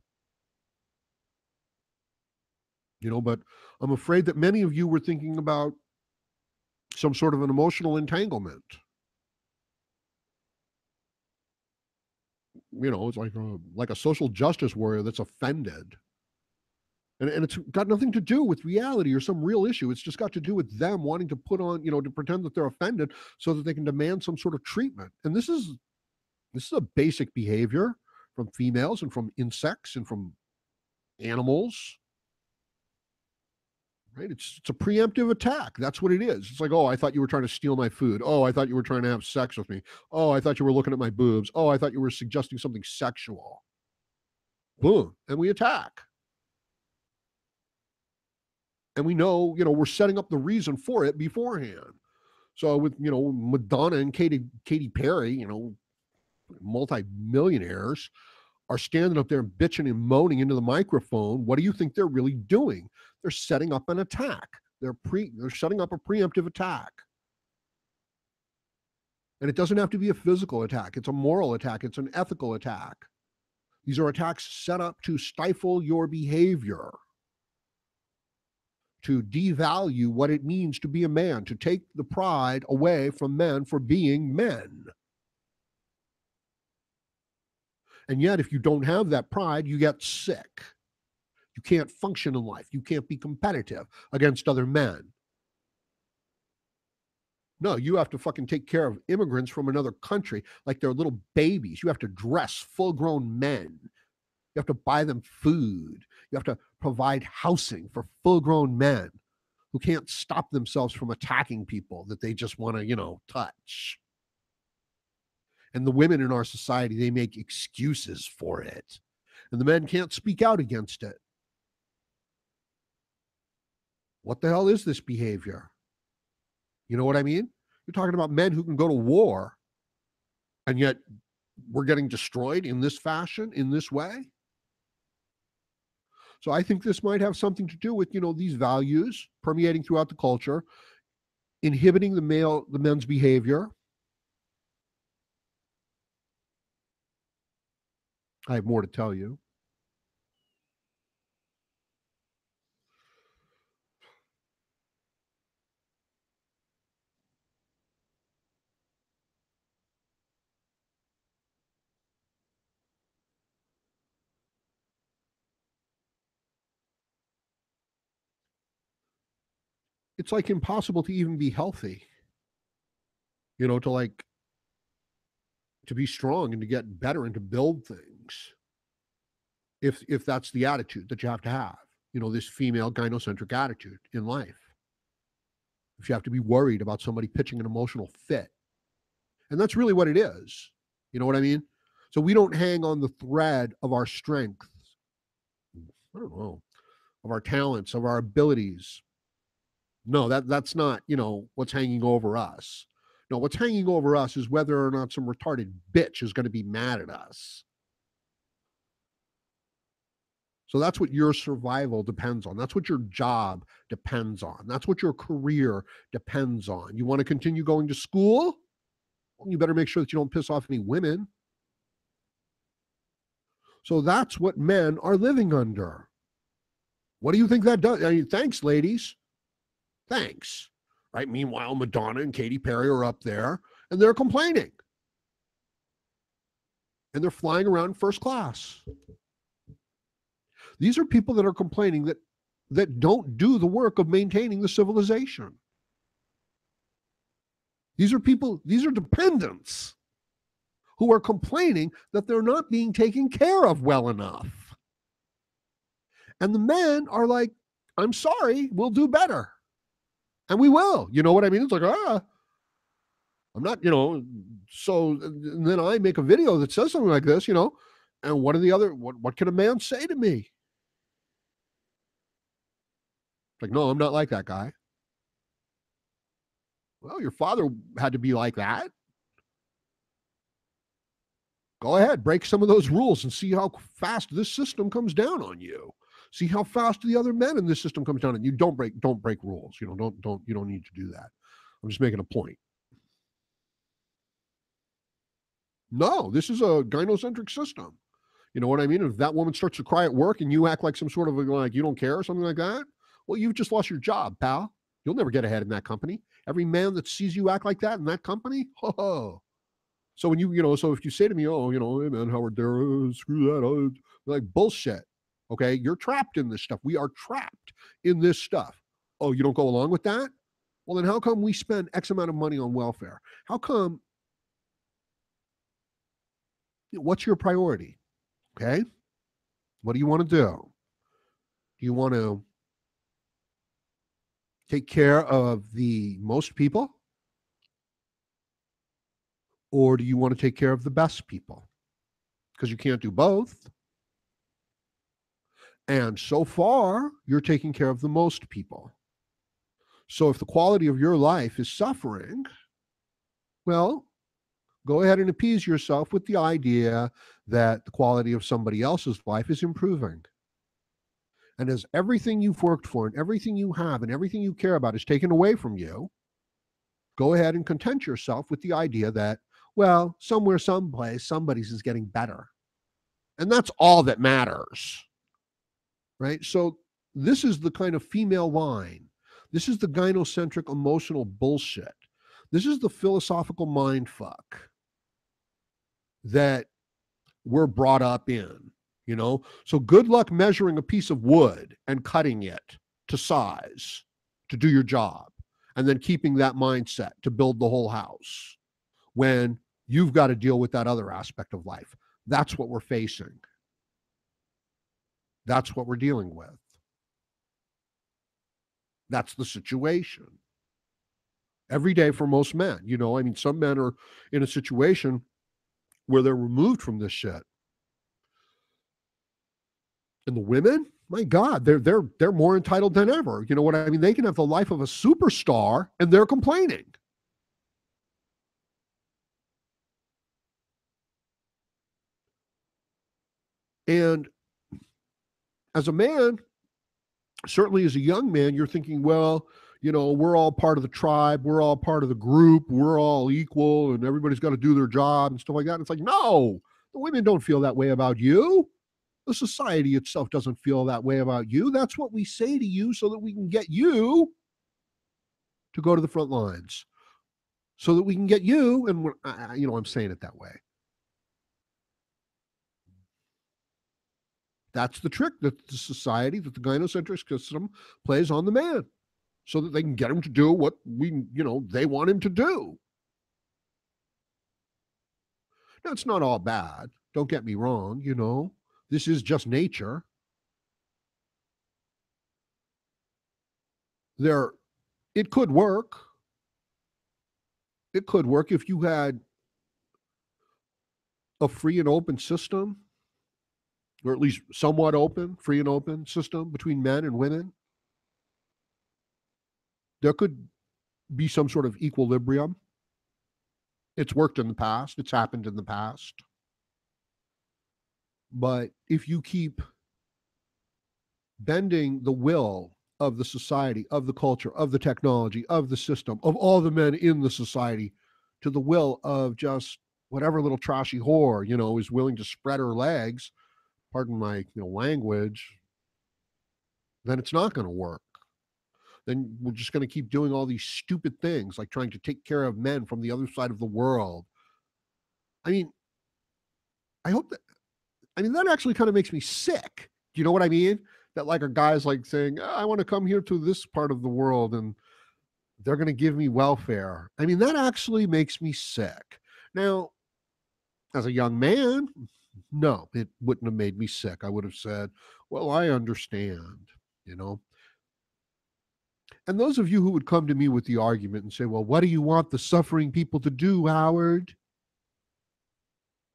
But I'm afraid that many of you were thinking about some sort of an emotional entanglement. It's like a social justice warrior that's offended. And it's got nothing to do with reality or some real issue. It's just got to do with them wanting to put on, to pretend that they're offended so that they can demand some sort of treatment. And this is a basic behavior from females and from insects and from animals. Right? It's a preemptive attack. That's what it is. It's like, oh, I thought you were trying to steal my food. Oh, I thought you were trying to have sex with me. Oh, I thought you were looking at my boobs. Oh, I thought you were suggesting something sexual. Boom. And we attack. And we know, we're setting up the reason for it beforehand. So with, Madonna and Katy Perry, multi-millionaires are standing up there and bitching and moaning into the microphone. What do you think they're really doing? They're setting up an attack. They're setting up a preemptive attack. And it doesn't have to be a physical attack. It's a moral attack. It's an ethical attack. These are attacks set up to stifle your behavior, to devalue what it means to be a man, to take the pride away from men for being men. And yet, if you don't have that pride, you get sick. You can't function in life. You can't be competitive against other men. No, you have to fucking take care of immigrants from another country like they're little babies. You have to dress full-grown men. You have to buy them food. You have to provide housing for full-grown men who can't stop themselves from attacking people that they just want to, touch. And the women in our society, they make excuses for it. And the men can't speak out against it. What the hell is this behavior? You know what I mean? You're talking about men who can go to war, and yet we're getting destroyed in this fashion, in this way. So I think this might have something to do with, these values permeating throughout the culture, inhibiting the men's behavior. I have more to tell you. It's like impossible to even be healthy, to be strong and to get better and to build things. If that's the attitude that you have to have, this female gynocentric attitude in life. If you have to be worried about somebody pitching an emotional fit. And that's really what it is. You know what I mean? So we don't hang on the thread of our strengths, I don't know, of our talents, of our abilities. No, that's not, what's hanging over us. No, what's hanging over us is whether or not some retarded bitch is going to be mad at us. So that's what your survival depends on. That's what your job depends on. That's what your career depends on. You want to continue going to school? Well, you better make sure that you don't piss off any women. So that's what men are living under. What do you think that does? I mean, thanks, ladies. Thanks. Right? Meanwhile, Madonna and Katy Perry are up there and they're complaining. And they're flying around first class. These are people that are complaining that don't do the work of maintaining the civilization. These are dependents who are complaining that they're not being taken care of well enough. And the men are like, I'm sorry, we'll do better. And we will. You know what I mean? It's like, I'm not, so and then I make a video that says something like this, and what can a man say to me? Like, no, I'm not like that guy. Well, your father had to be like that. Go ahead, break some of those rules and see how fast this system comes down on you. See how fast the other men in this system comes down on you. Don't break rules. You don't need to do that. I'm just making a point. No, this is a gynocentric system. You know what I mean? If that woman starts to cry at work and you act like some sort of like you don't care or something like that, well, you've just lost your job, pal. You'll never get ahead in that company. Every man that sees you act like that in that company, So when so if you say to me, hey man, Howard, there, screw that, like bullshit. Okay, you're trapped in this stuff. We are trapped in this stuff. Oh, you don't go along with that? Well, then how come we spend X amount of money on welfare? How come? What's your priority? Okay, what do you want to do? Do you want to take care of the most people? Or do you want to take care of the best people? Because you can't do both. And so far, you're taking care of the most people. So if the quality of your life is suffering, well, go ahead and appease yourself with the idea that the quality of somebody else's life is improving. And as everything you've worked for and everything you have and everything you care about is taken away from you, go ahead and content yourself with the idea that, well, somewhere, someplace, somebody's is getting better. And that's all that matters, right? So this is the kind of female line. This is the gynocentric emotional bullshit. This is the philosophical mind fuck that we're brought up in, you know? So good luck measuring a piece of wood and cutting it to size to do your job and then keeping that mindset to build the whole house when you've got to deal with that other aspect of life. That's what we're facing. That's what we're dealing with. That's the situation. Every day for most men, you know, I mean, some men are in a situation where they're removed from this shit. And the women, my God, they're more entitled than ever. You know what I mean? They can have the life of a superstar and they're complaining. And as a man, certainly as a young man, you're thinking, well, you know, we're all part of the tribe, we're all part of the group, we're all equal, and everybody's got to do their job and stuff like that. And it's like, no, the women don't feel that way about you. The society itself doesn't feel that way about you. That's what we say to you so that we can get you to go to the front lines, so that we can get you. And you know, I'm saying it that way. That's the trick that the society, that the gynocentric system plays on the man, so that they can get him to do what they want him to do. Now, it's not all bad. Don't get me wrong. You know, this is just nature. It could work. It could work if you had a free and open system, or at least somewhat open, free and open system between men and women. There could be some sort of equilibrium. It's worked in the past, it's happened in the past. But if you keep bending the will of the society, of the culture, of the technology, of the system, of all the men in the society to the will of just whatever little trashy whore, you know, is willing to spread her legs, pardon my language, then it's not going to work. Then we're just going to keep doing all these stupid things like trying to take care of men from the other side of the world. I mean, that actually kind of makes me sick. Do you know what I mean? That like a guy's like saying, I want to come here to this part of the world and they're going to give me welfare. I mean, that actually makes me sick. Now, as a young man, no, it wouldn't have made me sick. I would have said, well, I understand, you know. And those of you who would come to me with the argument and say, well, what do you want the suffering people to do, Howard?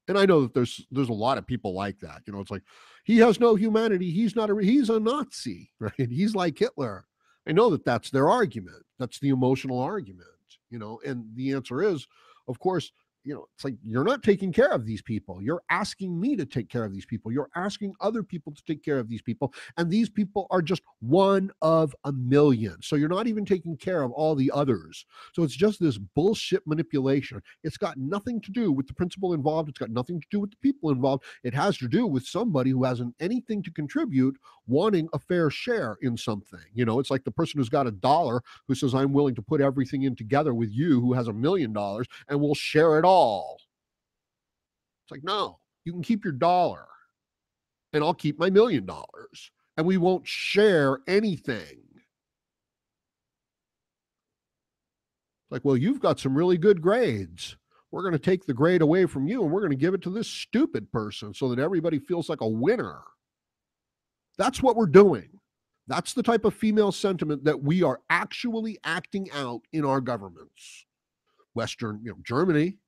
And I know that there's a lot of people like that. You know, it's like, he has no humanity. He's a Nazi, right? He's like Hitler. I know that that's their argument. That's the emotional argument, you know, and the answer is, of course, it's like, you're not taking care of these people. You're asking me to take care of these people. You're asking other people to take care of these people. And these people are just one of a million. So you're not even taking care of all the others. So it's just this bullshit manipulation. It's got nothing to do with the principle involved. It's got nothing to do with the people involved. It has to do with somebody who hasn't anything to contribute wanting a fair share in something. You know, it's like the person who's got $1 who says, I'm willing to put everything in together with you who has $1 million and we'll share it all. It's like, no, you can keep your dollar and I'll keep my $1 million and we won't share anything. It's like, well, you've got some really good grades. We're going to take the grade away from you and we're going to give it to this stupid person so that everybody feels like a winner. That's what we're doing. That's the type of female sentiment that we are actually acting out in our governments. Western, Germany,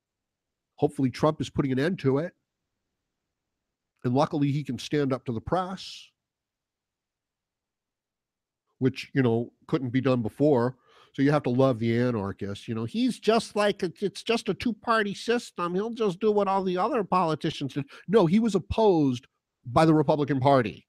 hopefully Trump is putting an end to it. And luckily he can stand up to the press. which, couldn't be done before. So you have to love the anarchist. He's just like, it's just a two-party system. He'll just do what all the other politicians did. No, he was opposed by the Republican Party.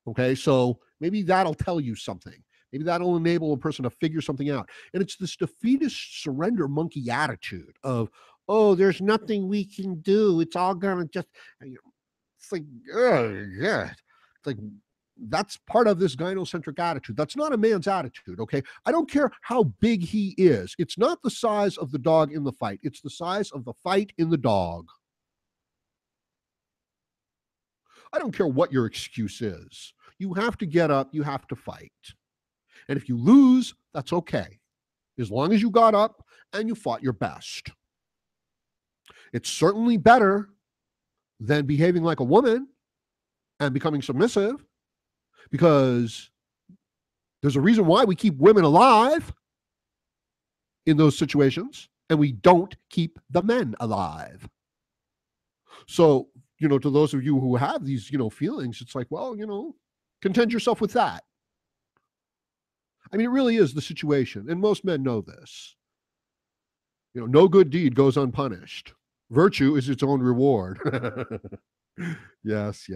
Okay, so maybe that'll tell you something. Maybe that'll enable a person to figure something out. And it's this defeatist surrender monkey attitude of, oh, there's nothing we can do. It's all gonna just, it's like, oh, yeah. It's like, that's part of this gynocentric attitude. That's not a man's attitude, okay? I don't care how big he is. It's not the size of the dog in the fight. It's the size of the fight in the dog. I don't care what your excuse is. You have to get up, you have to fight. And if you lose, that's okay, as long as you got up and you fought your best. It's certainly better than behaving like a woman and becoming submissive, because there's a reason why we keep women alive in those situations and we don't keep the men alive. So, to those of you who have these, feelings, it's like, well, content yourself with that. I mean, it really is the situation. And most men know this. No good deed goes unpunished. Virtue is its own reward. Yes.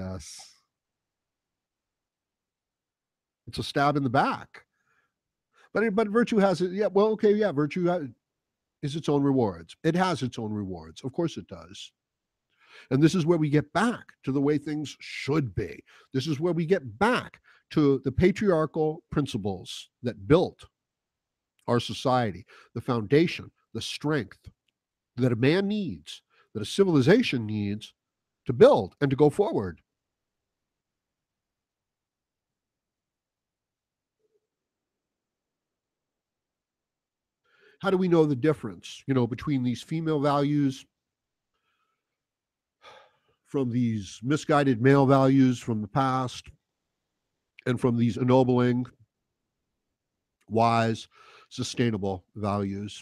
It's a stab in the back. But virtue has it. Yeah, well, okay, yeah, virtue is its own rewards. It has its own rewards. Of course it does. And this is where we get back to the way things should be. This is where we get back to the patriarchal principles that built our society, the foundation, the strength that a man needs, that a civilization needs to build and to go forward. How do we know the difference, between these female values from these misguided male values from the past and from these ennobling, wise, sustainable values?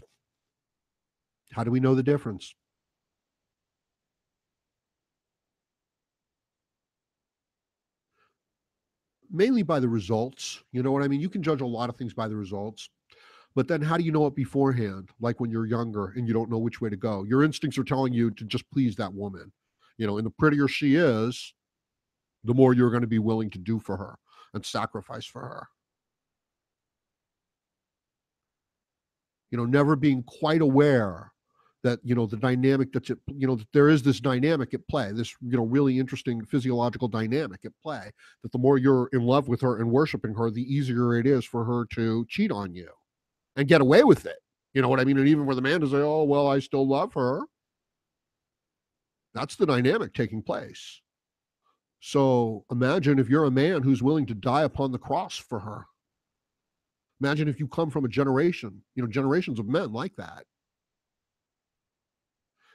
How do we know the difference? Mainly by the results. You know what I mean? You can judge a lot of things by the results. But then how do you know it beforehand? Like when you're younger and you don't know which way to go. Your instincts are telling you to just please that woman. And the prettier she is, the more you're going to be willing to do for her and sacrifice for her. Never being quite aware that, the dynamic that there is this dynamic at play, this, really interesting physiological dynamic at play, that the more you're in love with her and worshiping her, the easier it is for her to cheat on you and get away with it. You know what I mean? And even for the man to say, oh, well, I still love her. That's the dynamic taking place. So imagine if you're a man who's willing to die upon the cross for her. Imagine if you come from a generation, generations of men like that.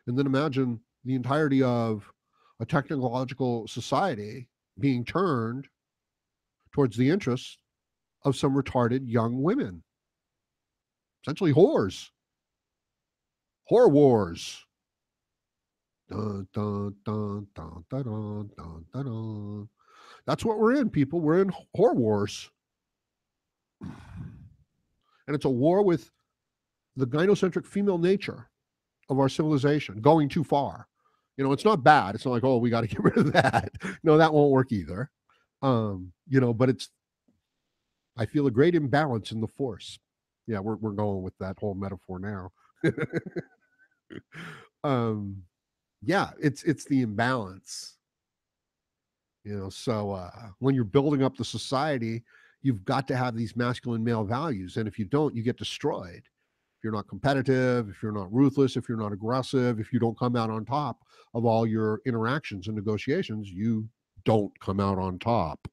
And then imagine the entirety of a technological society being turned towards the interests of some retarded young women. Essentially whores. Whore wars. Dun, dun, dun, dun, dun, dun, dun, dun, dun. That's what we're in, people. We're in whore wars. And it's a war with the gynocentric female nature of our civilization going too far. It's not bad. It's not like, oh, we got to get rid of that. No, that won't work either. But I feel a great imbalance in the force. Yeah, we're going with that whole metaphor now. Yeah, it's the imbalance. So when you're building up the society, you've got to have these masculine male values. And if you don't, you get destroyed. If you're not competitive, if you're not ruthless, if you're not aggressive, if you don't come out on top of all your interactions and negotiations, you don't come out on top.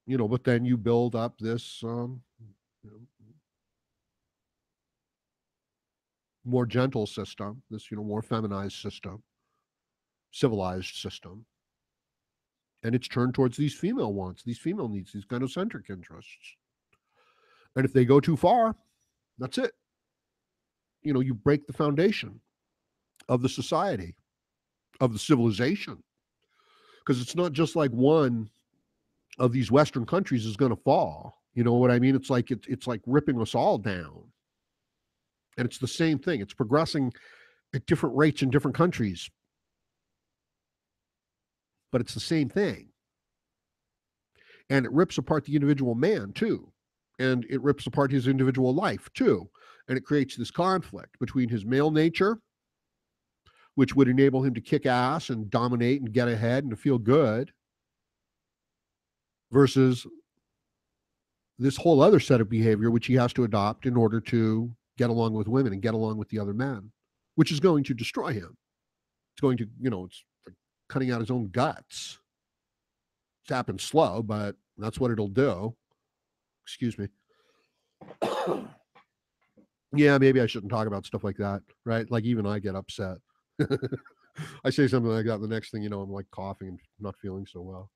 But then you build up this more gentle system, this, more feminized system, civilized system. And it's turned towards these female wants, these female needs, these gynocentric interests. And if they go too far, that's it. You break the foundation of the society, of the civilization. because it's not just like one of these Western countries is going to fall. You know what I mean? It's like it's like ripping us all down, and it's the same thing. It's progressing at different rates in different countries, but it's the same thing, and it rips apart the individual man too, and it rips apart his individual life too, and it creates this conflict between his male nature, which would enable him to kick ass and dominate and get ahead and to feel good, versus this whole other set of behavior which he has to adopt in order to get along with women and get along with the other men, which is going to destroy him. It's going to, it's like cutting out his own guts. It's happened slow, but that's what it'll do. Excuse me. Yeah, maybe I shouldn't talk about stuff like that, right? Like even I get upset. I say something like that, the next thing you know, I'm like coughing and not feeling so well.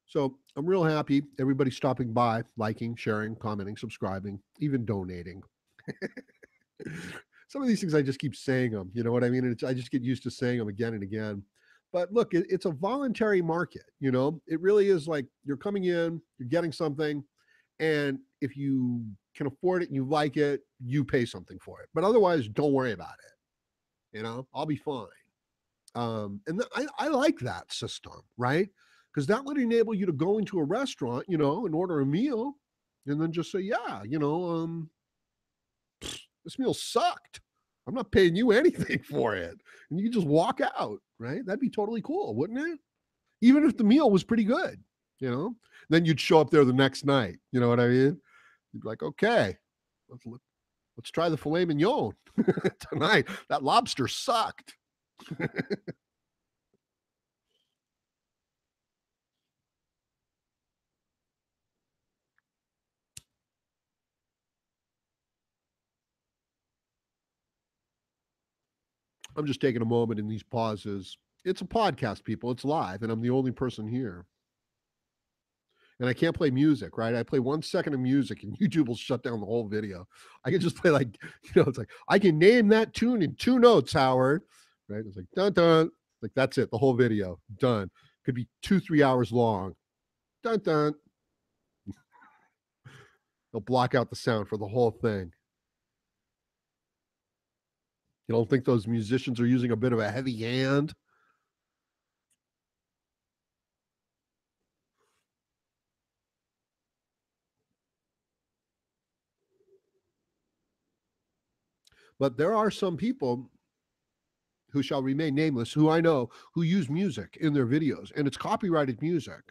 So I'm real happy everybody stopping by, liking, sharing, commenting, subscribing, even donating. Some of these things I just keep saying them. You know what I mean? I just get used to saying them again and again. But look, it's a voluntary market. It really is like you're coming in, you're getting something, and if you can afford it and you like it, you pay something for it. But otherwise, don't worry about it. I'll be fine. And I like that system, right? Because that would enable you to go into a restaurant, and order a meal, and then just say, yeah, this meal sucked. I'm not paying you anything for it. And you can just walk out, right? That'd be totally cool, wouldn't it? Even if the meal was pretty good, then you'd show up there the next night. You know what I mean? You'd be like, okay, let's try the filet mignon tonight. That lobster sucked. I'm just taking a moment in these pauses. It's a podcast, people. It's live, and I'm the only person here. And I can't play music, right? I play 1 second of music, and YouTube will shut down the whole video. I can just play like, it's like I can name that tune in 2 notes, Howard. Right? It's like dun dun. Like that's it. The whole video done. Could be 2-3 hours long. Dun dun. They'll block out the sound for the whole thing. You don't think those musicians are using a bit of a heavy hand? But there are some people who shall remain nameless, who I know, who use music in their videos, and it's copyrighted music.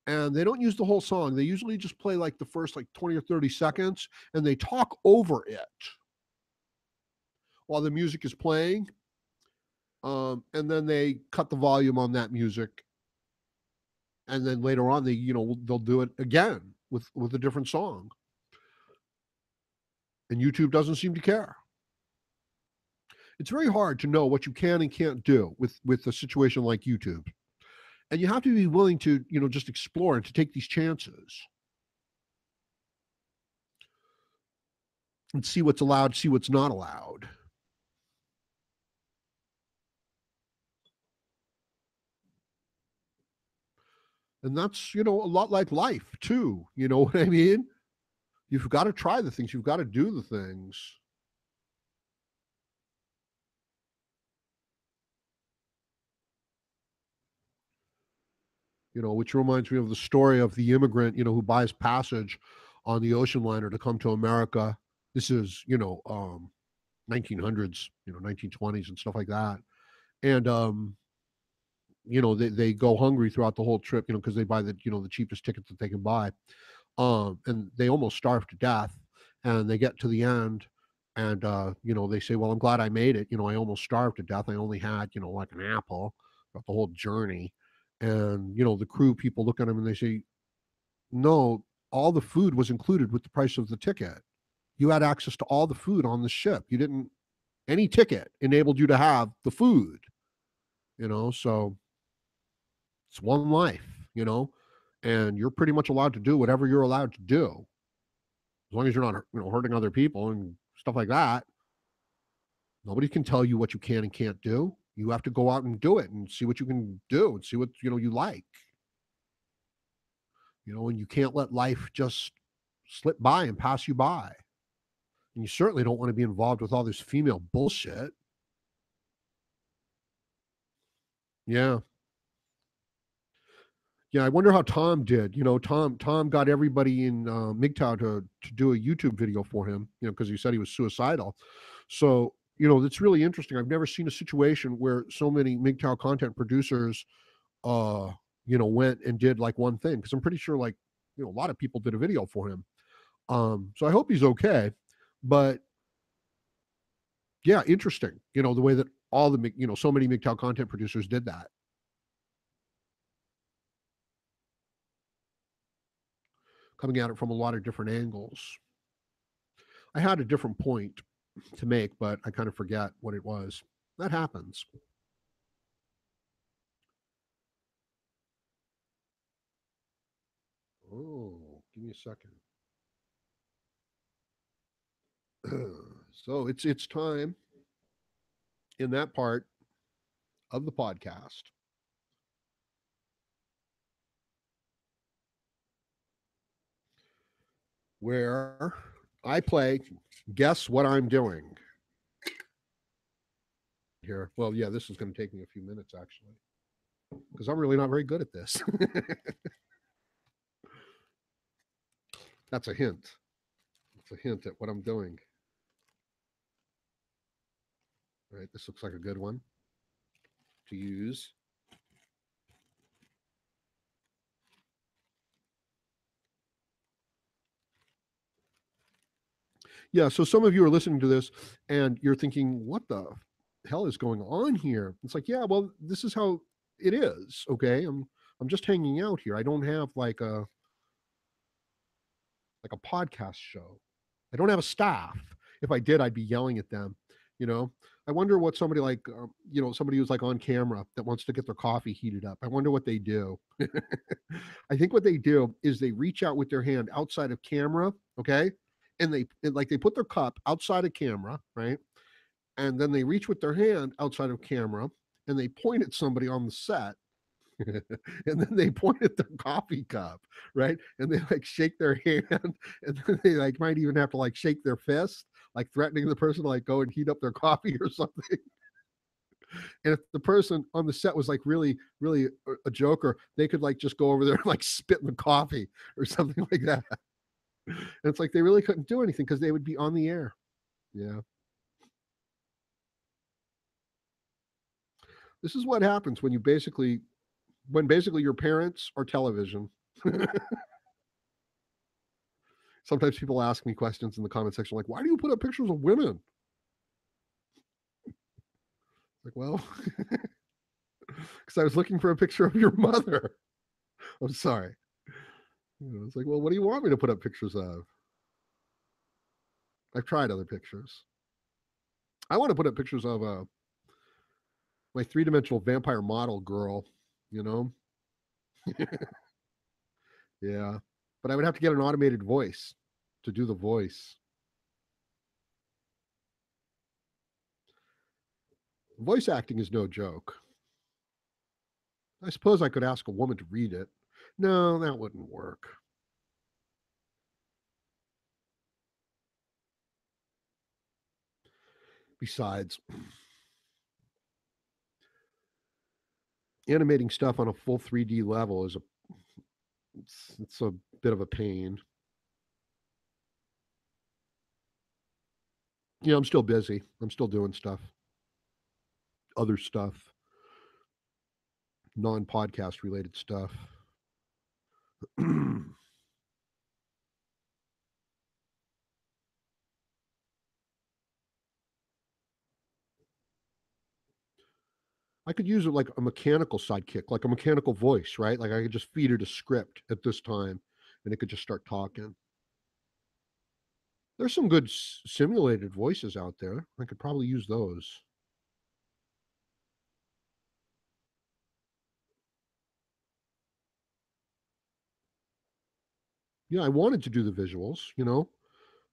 And they don't use the whole song. They usually just play like the first like 20 or 30 seconds, and they talk over it while the music is playing. And then they cut the volume on that music. And then later on, they'll do it again with a different song. And YouTube doesn't seem to care. It's very hard to know what you can and can't do with a situation like YouTube. And you have to be willing to, just explore and to take these chances and see what's allowed, see what's not allowed. And that's, a lot like life too. You know what I mean? You've got to try the things, you've got to do the things. Which reminds me of the story of the immigrant, who buys passage on the ocean liner to come to America. This is, 1900s, 1920s and stuff like that. And, they go hungry throughout the whole trip, because they buy the cheapest ticket that they can buy. And they almost starve to death. And they get to the end, and they say, well, I'm glad I made it. I almost starved to death. I only had, like an apple throughout the whole journey. And the crew people look at them and they say, no, all the food was included with the price of the ticket. You had access to all the food on the ship. You didn't, any ticket enabled you to have the food, so It's one life, you know, and you're pretty much allowed to do whatever you're allowed to do as long as you're not, hurting other people and stuff like that. Nobody can tell you what you can and can't do. You have to go out and do it and see what you can do and see what you like. And you can't let life just slip by and pass you by. And you certainly don't want to be involved with all this female bullshit. Yeah. Yeah, I wonder how Tom did. Tom got everybody in MGTOW to do a YouTube video for him. Because he said he was suicidal. So it's really interesting. I've never seen a situation where so many MGTOW content producers, uh, went and did like one thing. Because I'm pretty sure like a lot of people did a video for him. So I hope he's okay. But yeah, interesting. The way that all the so many MGTOW content producers did that. Coming at it from a lot of different angles. I had a different point to make, but I kind of forget what it was. That happens. Oh, give me a second. So it's time in that part of the podcast where I play Guess What I'm Doing. Here. Well, yeah, this is going to take me a few minutes actually, because I'm really not very good at this. That's a hint. It's a hint at what I'm doing. All right, this looks like a good one to use. Yeah, so some of you are listening to this and you're thinking, what the hell is going on here? It's like, yeah, well, this is how it is. Okay. I'm just hanging out here. I don't have like a podcast show. I don't have a staff. If I did, I'd be yelling at them. You know, I wonder what somebody like, somebody who's like on camera that wants to get their coffee heated up. I wonder what they do. I think what they do is they reach out with their hand outside of camera. Okay. And they put their cup outside of camera, right? And then they reach with their hand outside of camera and they point at somebody on the set and then they point at their coffee cup, right? And they like shake their hand, and then they like might even have to like shake their fist, like threatening the person to like go and heat up their coffee or something. And if the person on the set was like really, really a joker, they could like just go over there and like spit in the coffee or something like that. And it's like they really couldn't do anything because they would be on the air. Yeah. This is what happens when basically your parents are television. Sometimes people ask me questions in the comment section like, why do you put up pictures of women? Like, well, because I was looking for a picture of your mother. I'm sorry. It's like, well, what do you want me to put up pictures of? I've tried other pictures. I want to put up pictures of my three-dimensional vampire model girl, you know? Yeah. But I would have to get an automated voice to do the voice. Voice acting is no joke. I suppose I could ask a woman to read it. No, that wouldn't work. Besides, animating stuff on a full 3D level is it's a bit of a pain. Yeah, I'm still busy. I'm still doing stuff, other stuff, non-podcast related stuff. I could use it like a mechanical sidekick, like a mechanical voice, right? Like I could just feed it a script at this time and it could just start talking. There's some good simulated voices out there. I could probably use those. Yeah, I wanted to do the visuals, you know.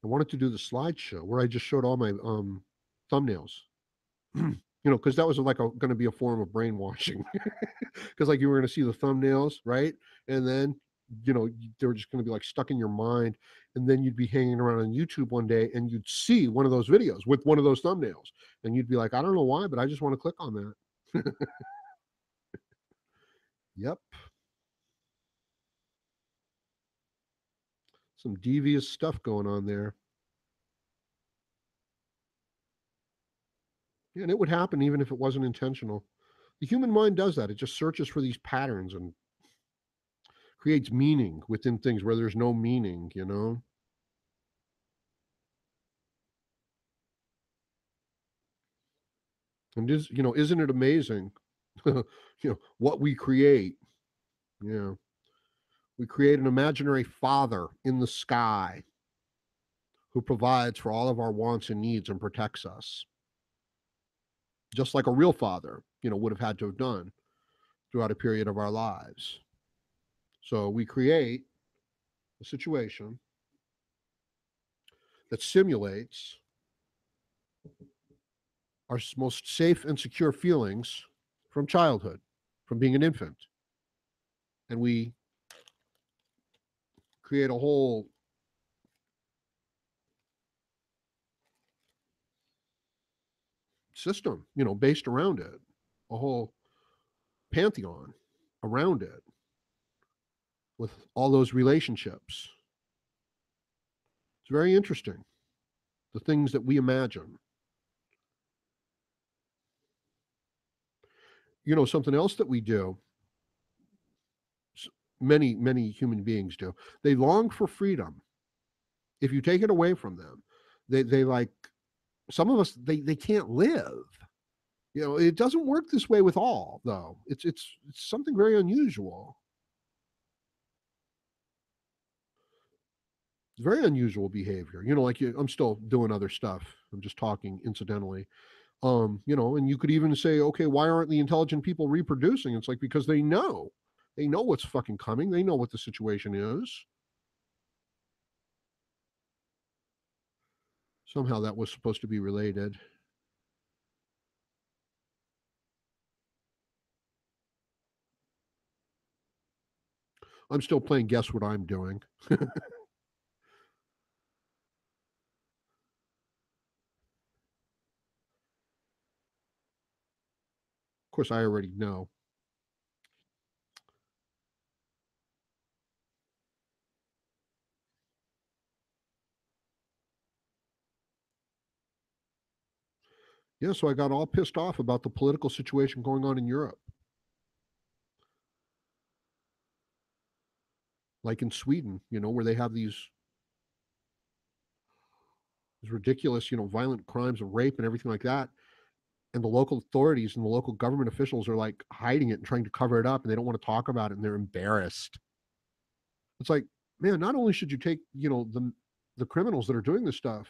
I wanted to do the slideshow where I just showed all my thumbnails. You know, because that was like going to be a form of brainwashing. Because like you were going to see the thumbnails, right? And then you know they were just going to be like stuck in your mind, and then you'd be hanging around on YouTube one day and you'd see one of those videos with one of those thumbnails, and you'd be like, I don't know why, but I just want to click on that. Yep, some devious stuff going on there. Yeah, and it would happen even if it wasn't intentional. The human mind does that. It just searches for these patterns and creates meaning within things where there's no meaning, you know? And is you know, isn't it amazing? You know, what we create. Yeah. We create an imaginary father in the sky who provides for all of our wants and needs and protects us, just like a real father, you know, would have had to have done throughout a period of our lives. So we create a situation that simulates our most safe and secure feelings from childhood, from being an infant. And we create a whole system, you know, based around it, a whole pantheon around it with all those relationships. It's very interesting, the things that we imagine. You know, something else that we do, many human beings do, they long for freedom. If you take it away from them, they like, some of us, they can't live. You know, it doesn't work this way with all, though. It's something very unusual. It's very unusual behavior. You know, like I'm still doing other stuff. I'm just talking incidentally. You know, and you could even say, okay, why aren't the intelligent people reproducing? It's like because they know what's fucking coming. They know what the situation is. Somehow that was supposed to be related. I'm still playing guess what I'm doing. Of course, I already know. Yeah, so I got all pissed off about the political situation going on in Europe, like in Sweden, you know, where they have these ridiculous, you know, violent crimes of rape and everything like that. And the local authorities and the local government officials are like hiding it and trying to cover it up, and they don't want to talk about it, and they're embarrassed. It's like, man, not only should you take, you know, the criminals that are doing this stuff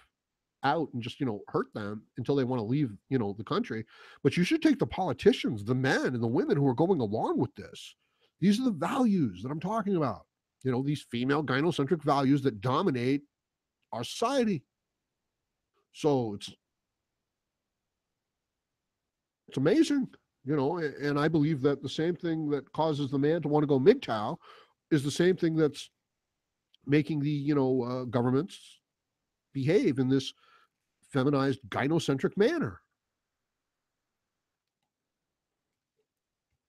out and just, you know, hurt them until they want to leave, you know, the country, but you should take the politicians, the men and the women who are going along with this. These are the values that I'm talking about. You know, these female gynocentric values that dominate our society. So it's amazing, you know, and I believe that the same thing that causes the man to want to go MGTOW is the same thing that's making the, you know, governments behave in this feminized gynocentric manner,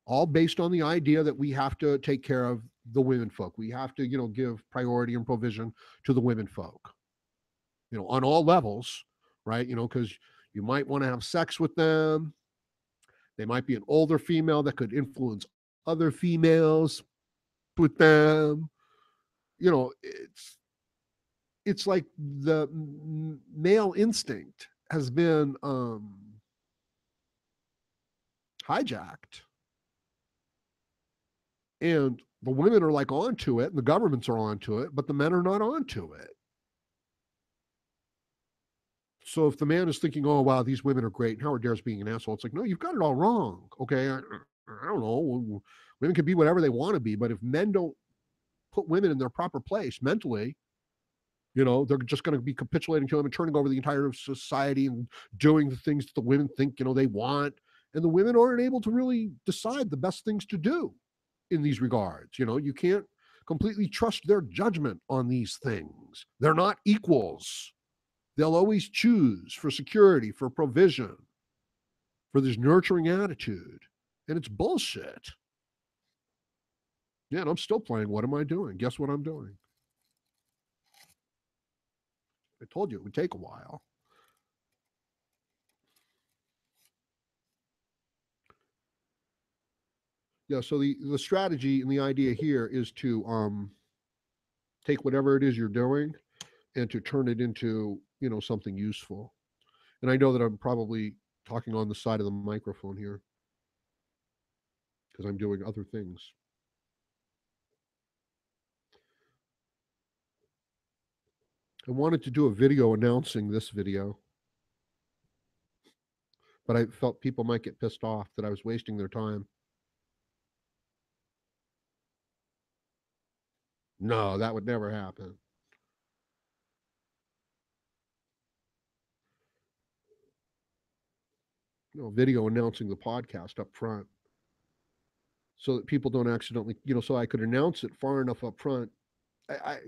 all based on the idea that we have to take care of the women folk. We have to, you know, give priority and provision to the women folk, you know, on all levels, right? You know, because you might want to have sex with them. They might be an older female that could influence other females with them. You know, it's like the male instinct has been hijacked, and the women are like onto it and the governments are onto it, but the men are not onto it. So if the man is thinking, oh wow, these women are great, Howard Dare's being an asshole, it's like, no, you've got it all wrong. Okay, I don't know, women can be whatever they want to be, but if men don't put women in their proper place mentally, they're just going to be capitulating to them and turning over the entire society and doing the things that the women think, they want. And the women aren't able to really decide the best things to do in these regards. You can't completely trust their judgment on these things. They're not equals. They'll always choose for security, for provision, for this nurturing attitude. And it's bullshit. Yeah, and I'm still playing What Am I Doing? Guess what I'm doing? I told you it would take a while. Yeah, so the strategy and the idea here is to take whatever it is you're doing and to turn it into, something useful. And I know that I'm probably talking on the side of the microphone here because I'm doing other things. I wanted to do a video announcing this video, but I felt people might get pissed off that I was wasting their time. No, that would never happen. Video announcing the podcast up front so that people don't accidentally, so I could announce it far enough up front. I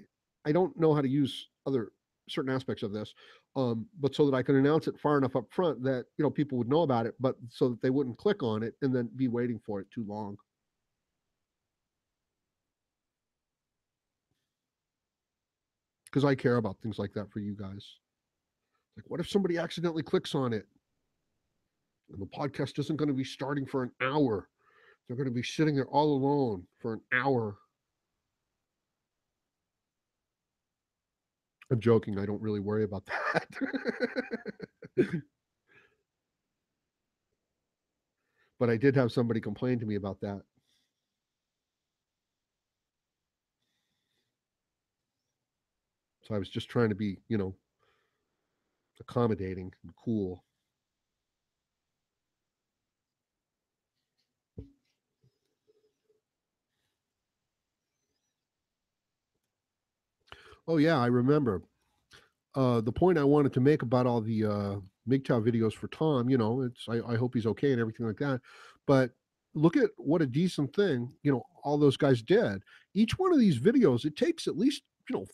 I don't know how to use other certain aspects of this, but so that I can announce it far enough up front that people would know about it, but so that they wouldn't click on it and then be waiting for it too long. Because I care about things like that for you guys. Like, what if somebody accidentally clicks on it and the podcast isn't going to be starting for an hour? They're going to be sitting there all alone for an hour. I'm joking. I don't really worry about that. But I did have somebody complain to me about that. So I was just trying to be, accommodating and cool. Oh yeah, I remember. The point I wanted to make about all the MGTOW videos for Tom, I hope he's okay and everything like that. But look at what a decent thing, all those guys did. Each one of these videos, it takes at least,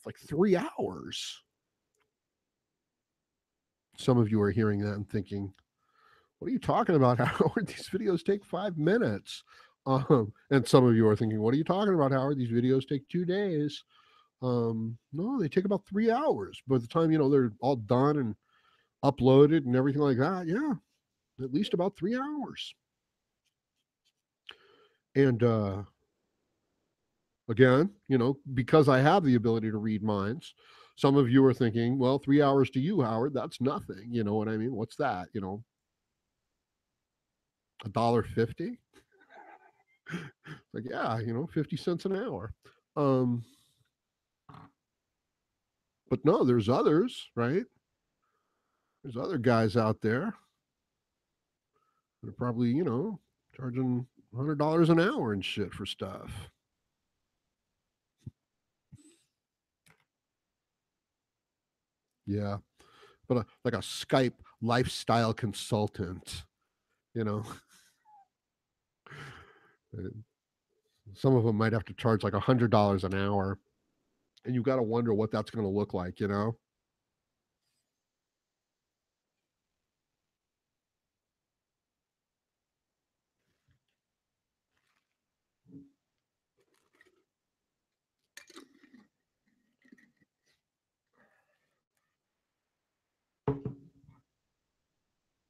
like 3 hours. Some of you are hearing that and thinking, what are you talking about, Howard? These videos take 5 minutes. And some of you are thinking, what are you talking about, Howard? These videos take 2 days. No, they take about 3 hours. By the time, they're all done and uploaded and everything like that, yeah, at least about 3 hours. And again, because I have the ability to read minds, some of you are thinking, well, 3 hours to you, Howard, that's nothing. You know what I mean? What's that? $1.50? Like, yeah, 50 cents an hour. But no, there's others, right? There's other guys out there that are probably, charging $100 an hour and shit for stuff. Yeah, but like a Skype lifestyle consultant, you know. Some of them might have to charge like $100 an hour, and you've got to wonder what that's going to look like.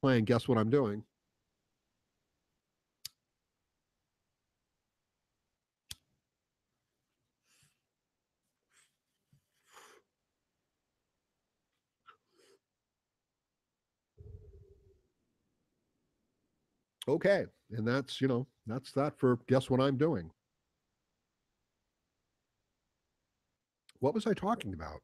Playing Guess What I'm Doing. Okay, and that's that for Guess What I'm Doing. What was I talking about?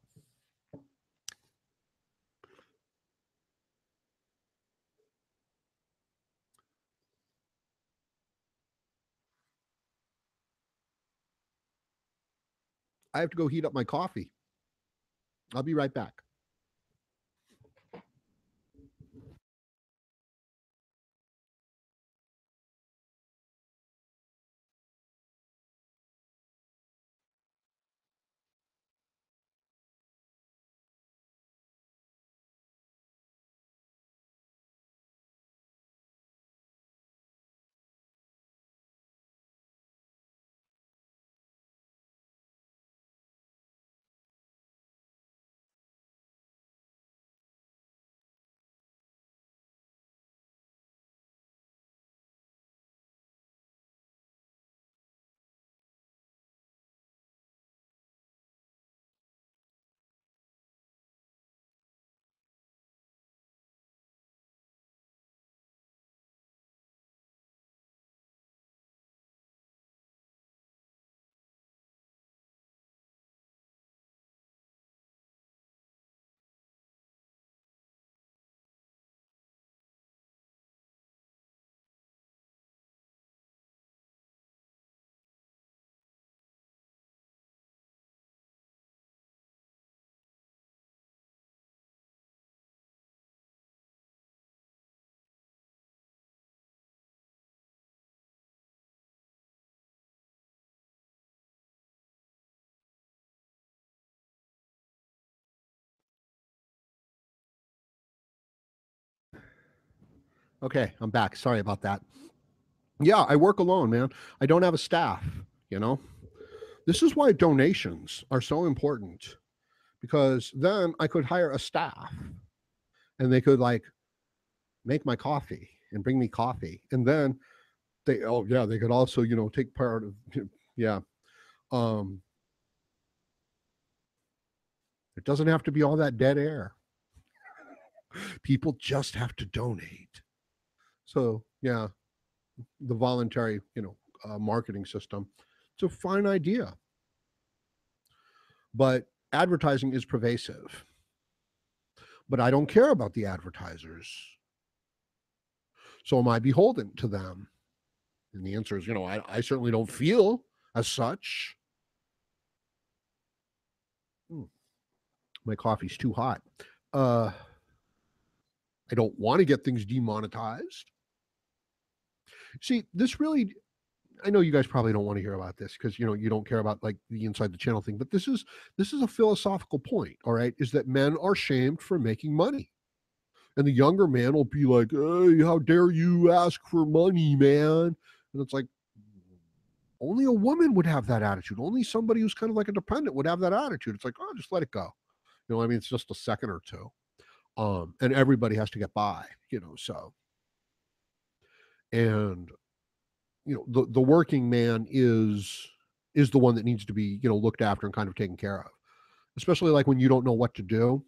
I have to go heat up my coffee. I'll be right back. Okay, I'm back. Sorry about that. Yeah, I work alone, man. I don't have a staff, you know? This is why donations are so important, because then I could hire a staff and they could like make my coffee and bring me coffee. And then they, oh yeah, they could also, take part of, yeah. Um, it doesn't have to be all that dead air. People just have to donate. So yeah, the voluntary, marketing system. It's a fine idea, but advertising is pervasive. But I don't care about the advertisers. So am I beholden to them? And the answer is, I certainly don't feel as such. Hmm, my coffee's too hot. Uh, I don't want to get things demonetized. See, this really, I know you guys probably don't want to hear about this because you don't care about like the inside the channel thing, but this is a philosophical point, all right, is that men are shamed for making money. And the younger man will be like, "Hey, how dare you ask for money, man?" And it's like, only a woman would have that attitude. Only somebody who's kind of like a dependent would have that attitude. It's like, oh, just let it go. I mean, it's just a second or two. And everybody has to get by, so. And the working man is the one that needs to be, looked after and kind of taken care of, especially like when you don't know what to do.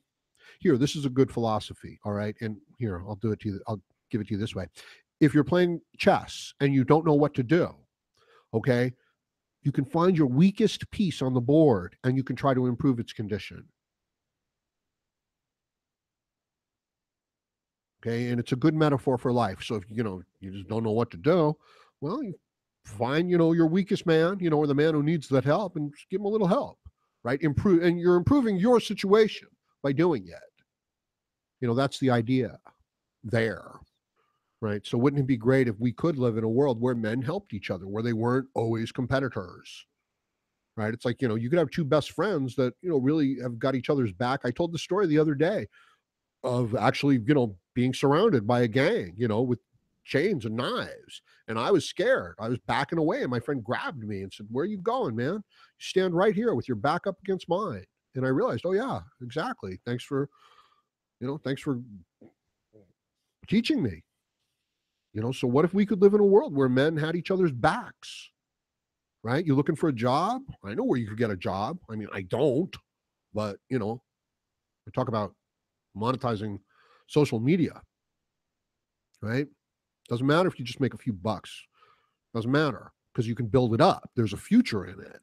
Here, this is a good philosophy, all right? And here, I'll do it to you. I'll give it to you this way. If you're playing chess and you don't know what to do, okay, you can find your weakest piece on the board and you can try to improve its condition. Okay, and it's a good metaphor for life. So if you just don't know what to do, well, you find your weakest man, or the man who needs that help, and just give him a little help, right? Improve, and you're improving your situation by doing it. That's the idea there, right? So wouldn't it be great if we could live in a world where men helped each other, where they weren't always competitors, right? It's like you could have two best friends that really have got each other's back. I told the story the other day of actually, being surrounded by a gang, with chains and knives. And I was scared. I was backing away, and my friend grabbed me and said, "Where are you going, man? You stand right here with your back up against mine." And I realized, oh yeah, exactly. Thanks for teaching me. So what if we could live in a world where men had each other's backs? Right? You looking for a job? I know where you could get a job. I mean, I don't, but we talk about monetizing social media, right? Doesn't matter if you just make a few bucks. Doesn't matter because you can build it up. There's a future in it.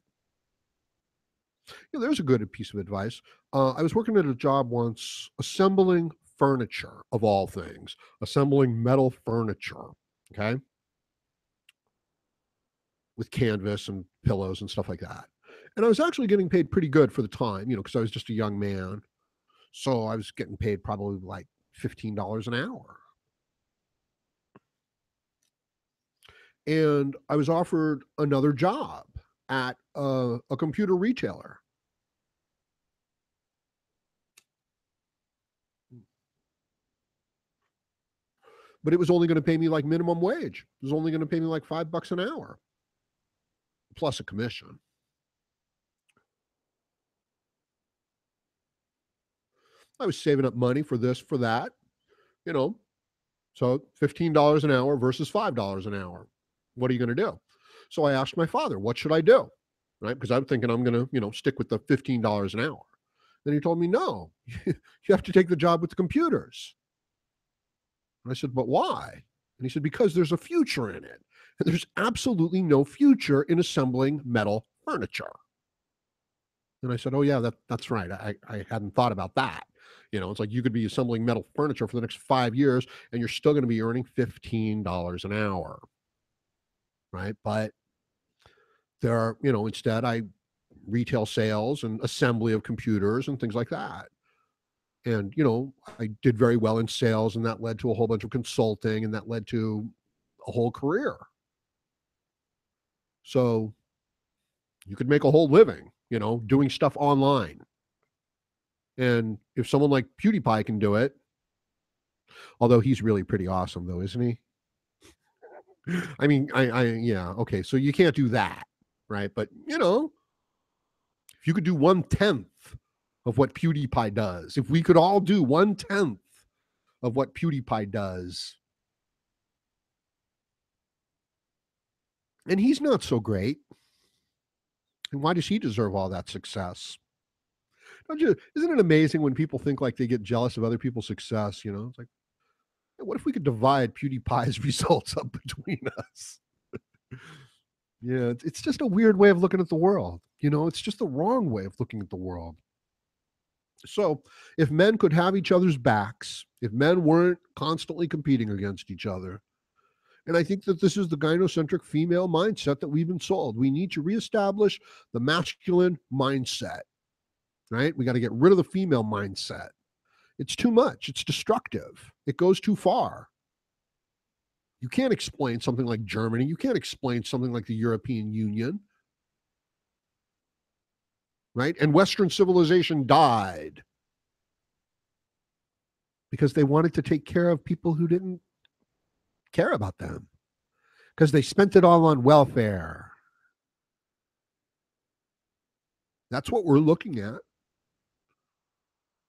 There's a good piece of advice. I was working at a job once assembling furniture, of all things, assembling metal furniture, okay, with canvas and pillows and stuff like that. And I was actually getting paid pretty good for the time, because I was just a young man. So I was getting paid probably like $15 an hour. And I was offered another job at a computer retailer. But it was only going to pay me like minimum wage. It was only going to pay me like $5 an hour plus a commission. I was saving up money for this, for that, you know. So $15 an hour versus $5 an hour. What are you going to do? So I asked my father, what should I do? Right? Because I'm thinking I'm going to, stick with the $15 an hour. Then he told me, no, you have to take the job with the computers. And I said, but why? And he said, because there's a future in it. And there's absolutely no future in assembling metal furniture. And I said, oh, yeah, that's right. I hadn't thought about that. It's like you could be assembling metal furniture for the next 5 years and you're still going to be earning $15 an hour. Right. But there are, instead I retail sales and assembly of computers and things like that. And, I did very well in sales, and that led to a whole bunch of consulting, and that led to a whole career. So you could make a whole living, doing stuff online. And if someone like PewDiePie can do it, although he's really pretty awesome though, isn't he? I mean, yeah, okay. So you can't do that, right? But if you could do 1/10 of what PewDiePie does, if we could all do 1/10 of what PewDiePie does, and he's not so great, and why does he deserve all that success? Isn't it amazing when people think like they get jealous of other people's success? It's like, what if we could divide PewDiePie's results up between us? Yeah, it's just a weird way of looking at the world. It's just the wrong way of looking at the world. So, if men could have each other's backs, if men weren't constantly competing against each other, and I think that this is the gynocentric female mindset that we've been sold. We need to reestablish the masculine mindset, right? We got to get rid of the female mindset. It's too much. It's destructive. It goes too far. You can't explain something like Germany. You can't explain something like the European Union, right? And Western civilization died because they wanted to take care of people who didn't care about them, because they spent it all on welfare. That's what we're looking at.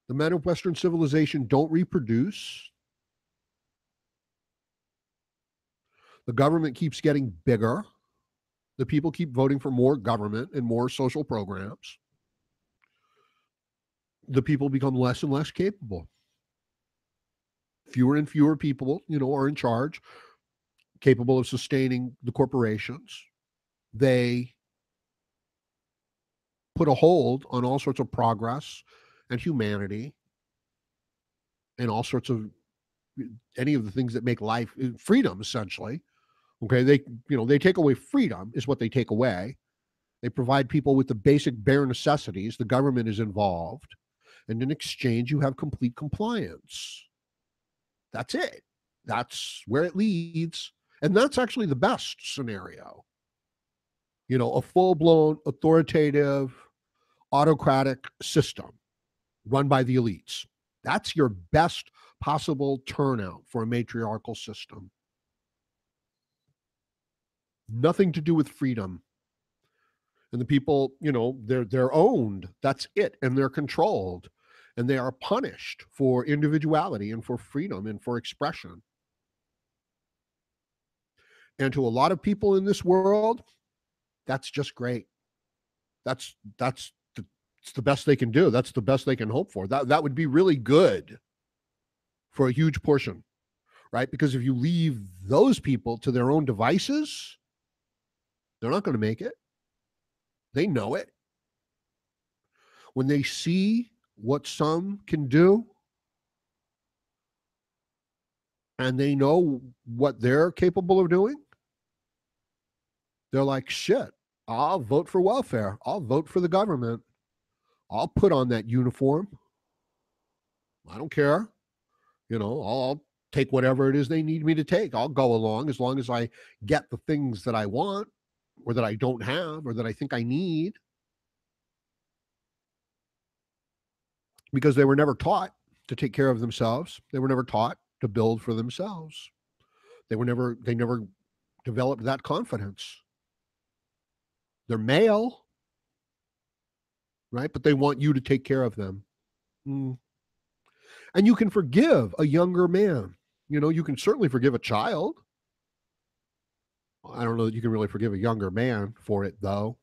The men of Western civilization don't reproduce. The government keeps getting bigger. The people keep voting for more government and more social programs. The people become less and less capable. Fewer and fewer people, are in charge, capable of sustaining the corporations. They put a hold on all sorts of progress and humanity and all sorts of any of the things that make life freedom, essentially. Okay, they take away freedom is what they take away. They provide people with the basic bare necessities. The government is involved, and in exchange, you have complete compliance. That's it. That's where it leads, and that's actually the best scenario. A full-blown authoritative, autocratic system run by the elites. That's your best possible turnout for a matriarchal system. Nothing to do with freedom. And the people, they're owned. That's it. And they're controlled. And they are punished for individuality and for freedom and for expression. And to a lot of people in this world, that's just great. That's it's the best they can do. That's the best they can hope for. That would be really good for a huge portion, right? Because if you leave those people to their own devices, they're not going to make it. They know it. When they see what some can do, and they know what they're capable of doing, they're like, shit, I'll vote for welfare. I'll vote for the government. I'll put on that uniform. I don't care. I'll take whatever it is they need me to take. I'll go along as long as I get the things that I want or that I don't have or that I think I need, because they were never taught to take care of themselves. They were never taught to build for themselves. They never developed that confidence. They're male, right? But they want you to take care of them. Mm. And you can forgive a younger man. You can certainly forgive a child. I don't know that you can really forgive a younger man for it, though.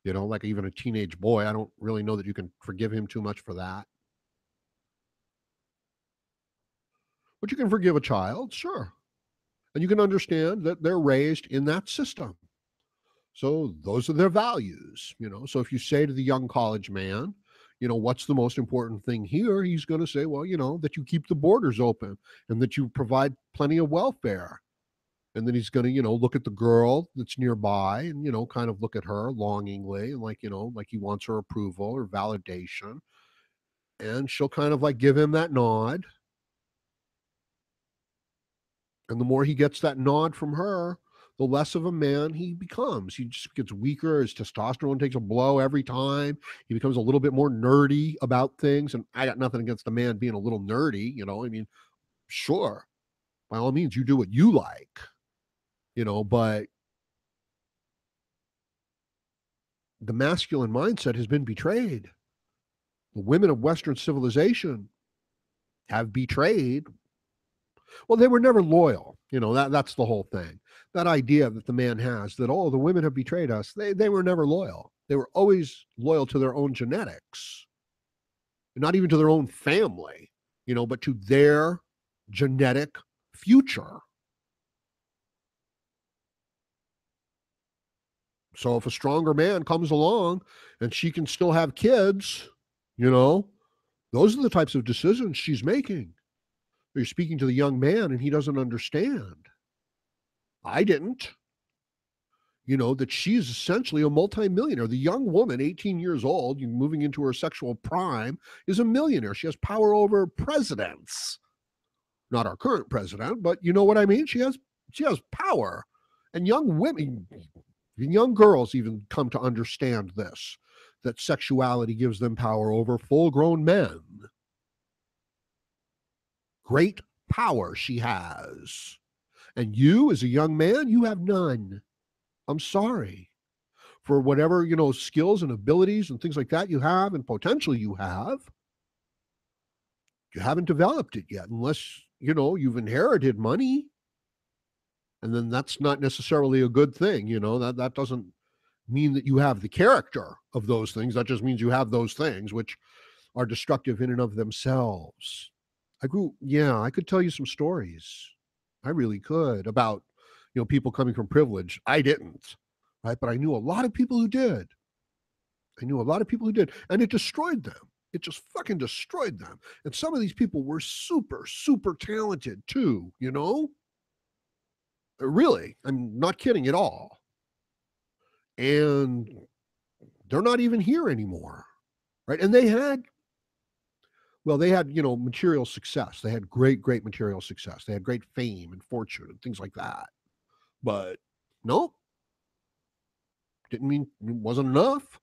Like even a teenage boy, I don't really know that you can forgive him too much for that. But you can forgive a child, sure. And you can understand that they're raised in that system. So those are their values. So if you say to the young college man, what's the most important thing here? He's going to say, well, that you keep the borders open and that you provide plenty of welfare. And then he's going to, look at the girl that's nearby and, kind of look at her longingly and like he wants her approval or validation. And she'll kind of like give him that nod. And the more he gets that nod from her, the less of a man he becomes. He just gets weaker. His testosterone takes a blow every time. He becomes a little bit more nerdy about things. And I got nothing against a man being a little nerdy. I mean, sure, by all means, you do what you like, but the masculine mindset has been betrayed. The women of Western civilization have betrayed. Well, they were never loyal. That's the whole thing. That idea that the man has that, oh, the women have betrayed us. They were never loyal. They were always loyal to their own genetics, not even to their own family, but to their genetic future. So if a stronger man comes along and she can still have kids, those are the types of decisions she's making. You're speaking to the young man and he doesn't understand. I didn't. That she's essentially a multimillionaire. The young woman, 18 years old, moving into her sexual prime, is a millionaire. She has power over presidents. Not our current president, but you know what I mean? She has power. And young women, young girls even come to understand this, that sexuality gives them power over full-grown men. Great power she has. And you, as a young man, you have none. I'm sorry. For whatever, skills and abilities and things like that you have and potential you haven't developed it yet unless, you've inherited money. And then that's not necessarily a good thing. That doesn't mean that you have the character of those things. That just means you have those things, which are destructive in and of themselves. I could tell you some stories. I really could about, people coming from privilege. I didn't, right? But I knew a lot of people who did. And it destroyed them. It just fucking destroyed them. And some of these people were super, super talented too, Really, I'm not kidding at all. And they're not even here anymore, right? And they had material success. They had great, great material success. They had great fame and fortune and things like that. But nope, didn't mean it wasn't enough.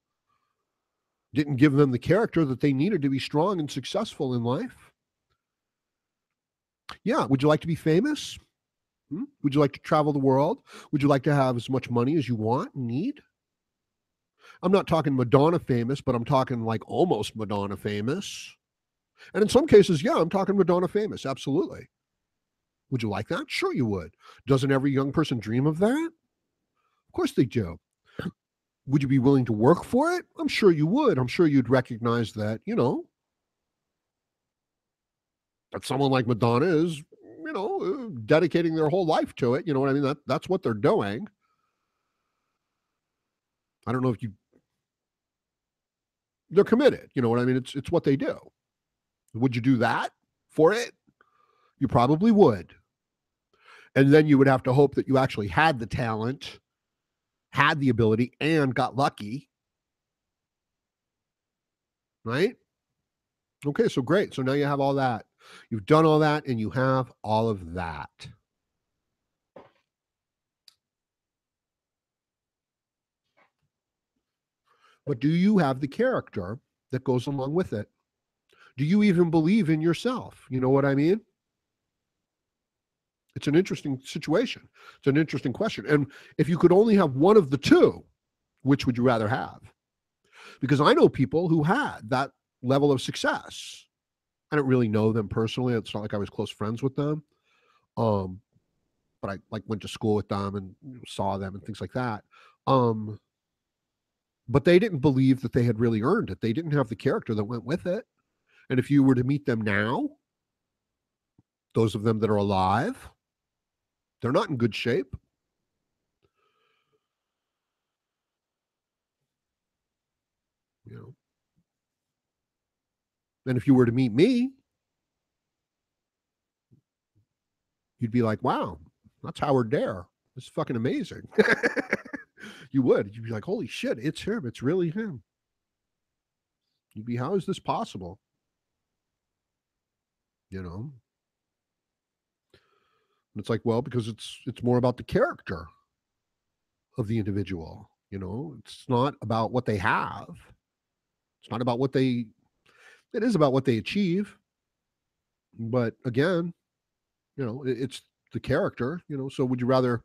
Didn't give them the character that they needed to be strong and successful in life. Yeah, would you like to be famous? Would you like to travel the world? Would you like to have as much money as you want and need? I'm not talking Madonna famous, but I'm talking like almost Madonna famous. And in some cases, yeah, I'm talking Madonna famous. Absolutely. Would you like that? Sure, you would. Doesn't every young person dream of that? Of course they do. Would you be willing to work for it? I'm sure you would. I'm sure you'd recognize that, that someone like Madonna is, dedicating their whole life to it. You know what I mean? That's what they're doing. I don't know if they're committed. You know what I mean? It's what they do. Would you do that for it? You probably would. And then you would have to hope that you actually had the talent, had the ability and got lucky, right? Okay, so great. So now you have all that. You've done all that and you have all of that. But do you have the character that goes along with it? Do you even believe in yourself? You know what I mean? It's an interesting situation. It's an interesting question. And if you could only have one of the two, which would you rather have? Because I know people who had that level of success. I don't really know them personally. It's not like I was close friends with them. Um, but I like went to school with them and saw them and things like that. Um, but they didn't believe that they had really earned it. They didn't have the character that went with it. And if you were to meet them now, those of them that are alive, they're not in good shape. You know, and if you were to meet me, you'd be like, "Wow, that's Howard Dare. It's fucking amazing." You would. You'd be like, "Holy shit, it's him. It's really him." You'd be, "How is this possible?" You know. And it's like, well, because it's more about the character of the individual. You know, it's not about what they have. It's not about what they. It is about what they achieve, but again, it's the character. So would you rather?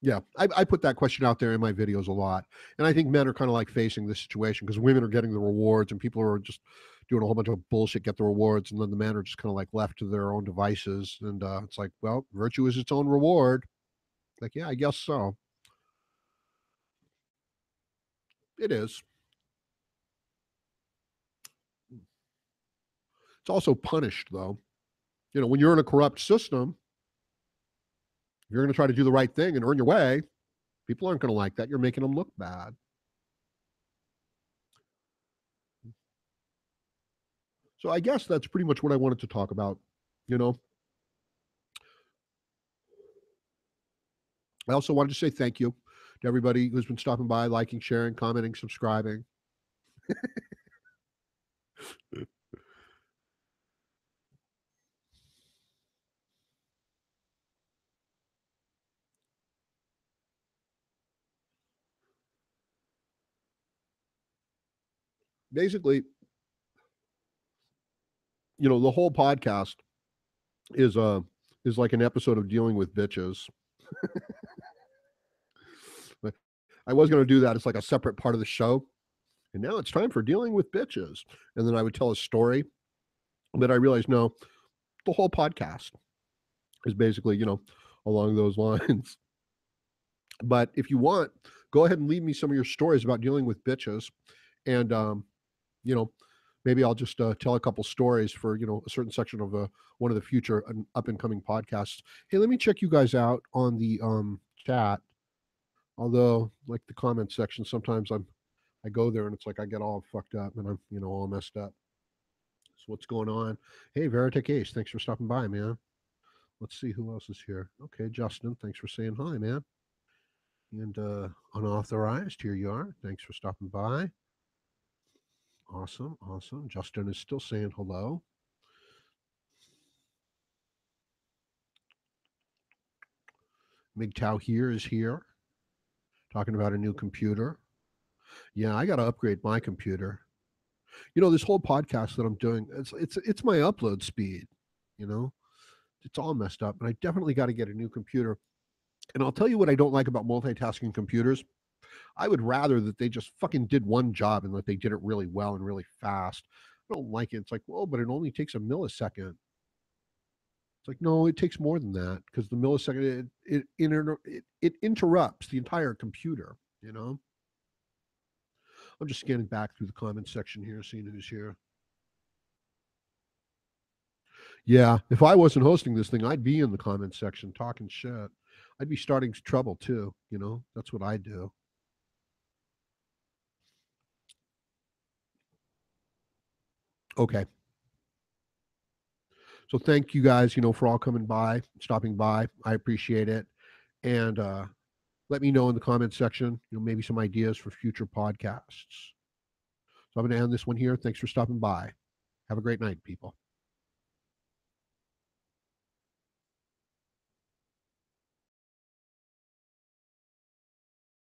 Yeah, I put that question out there in my videos a lot, and I think men are kind of like facing this situation because women are getting the rewards, and people are just doing a whole bunch of bullshit, get the rewards, and then the men are just kind of like left to their own devices, and it's like, well, virtue is its own reward. Like, yeah, I guess so. It is. It's also punished though. When you're in a corrupt system, you're going to try to do the right thing and earn your way. People aren't going to like that. You're making them look bad. So I guess that's pretty much what I wanted to talk about. You know, I also wanted to say thank you to everybody who's been stopping by, liking, sharing, commenting, subscribing. Basically, the whole podcast is is like an episode of dealing with bitches. But I was going to do that. It's like a separate part of the show. And now it's time for dealing with bitches. And then I would tell a story. But I realized, no, the whole podcast is basically, along those lines. But if you want, go ahead and leave me some of your stories about dealing with bitches. And, you know, maybe I'll just tell a couple stories for, a certain section of one of the future up and coming podcasts. Hey, let me check you guys out on the chat. Although, like the comment section, sometimes I go there and it's like I get all fucked up and I'm, all messed up. So what's going on? Hey, Veritek Ace, thanks for stopping by, man. Let's see who else is here. Okay, Justin, thanks for saying hi, man. And unauthorized, here you are. Thanks for stopping by. Awesome, awesome. Justin is still saying hello. MGTOW here is here, talking about a new computer. Yeah, I got to upgrade my computer. This whole podcast that I'm doing, it's my upload speed. You know, it's all messed up, and I definitely got to get a new computer. And I'll tell you what I don't like about multitasking computers. I would rather that they just fucking did one job and that they did it really well and really fast. I don't like it. It's like, well, but it only takes a millisecond. It's like, no, it takes more than that because the millisecond it interrupts the entire computer. I'm just scanning back through the comment section here, seeing who's here. Yeah, if I wasn't hosting this thing, I'd be in the comment section talking shit. I'd be starting trouble too. That's what I do. Okay. So thank you guys, for all coming by, stopping by. I appreciate it. And let me know in the comments section, maybe some ideas for future podcasts. So I'm going to end this one here. Thanks for stopping by. Have a great night, people.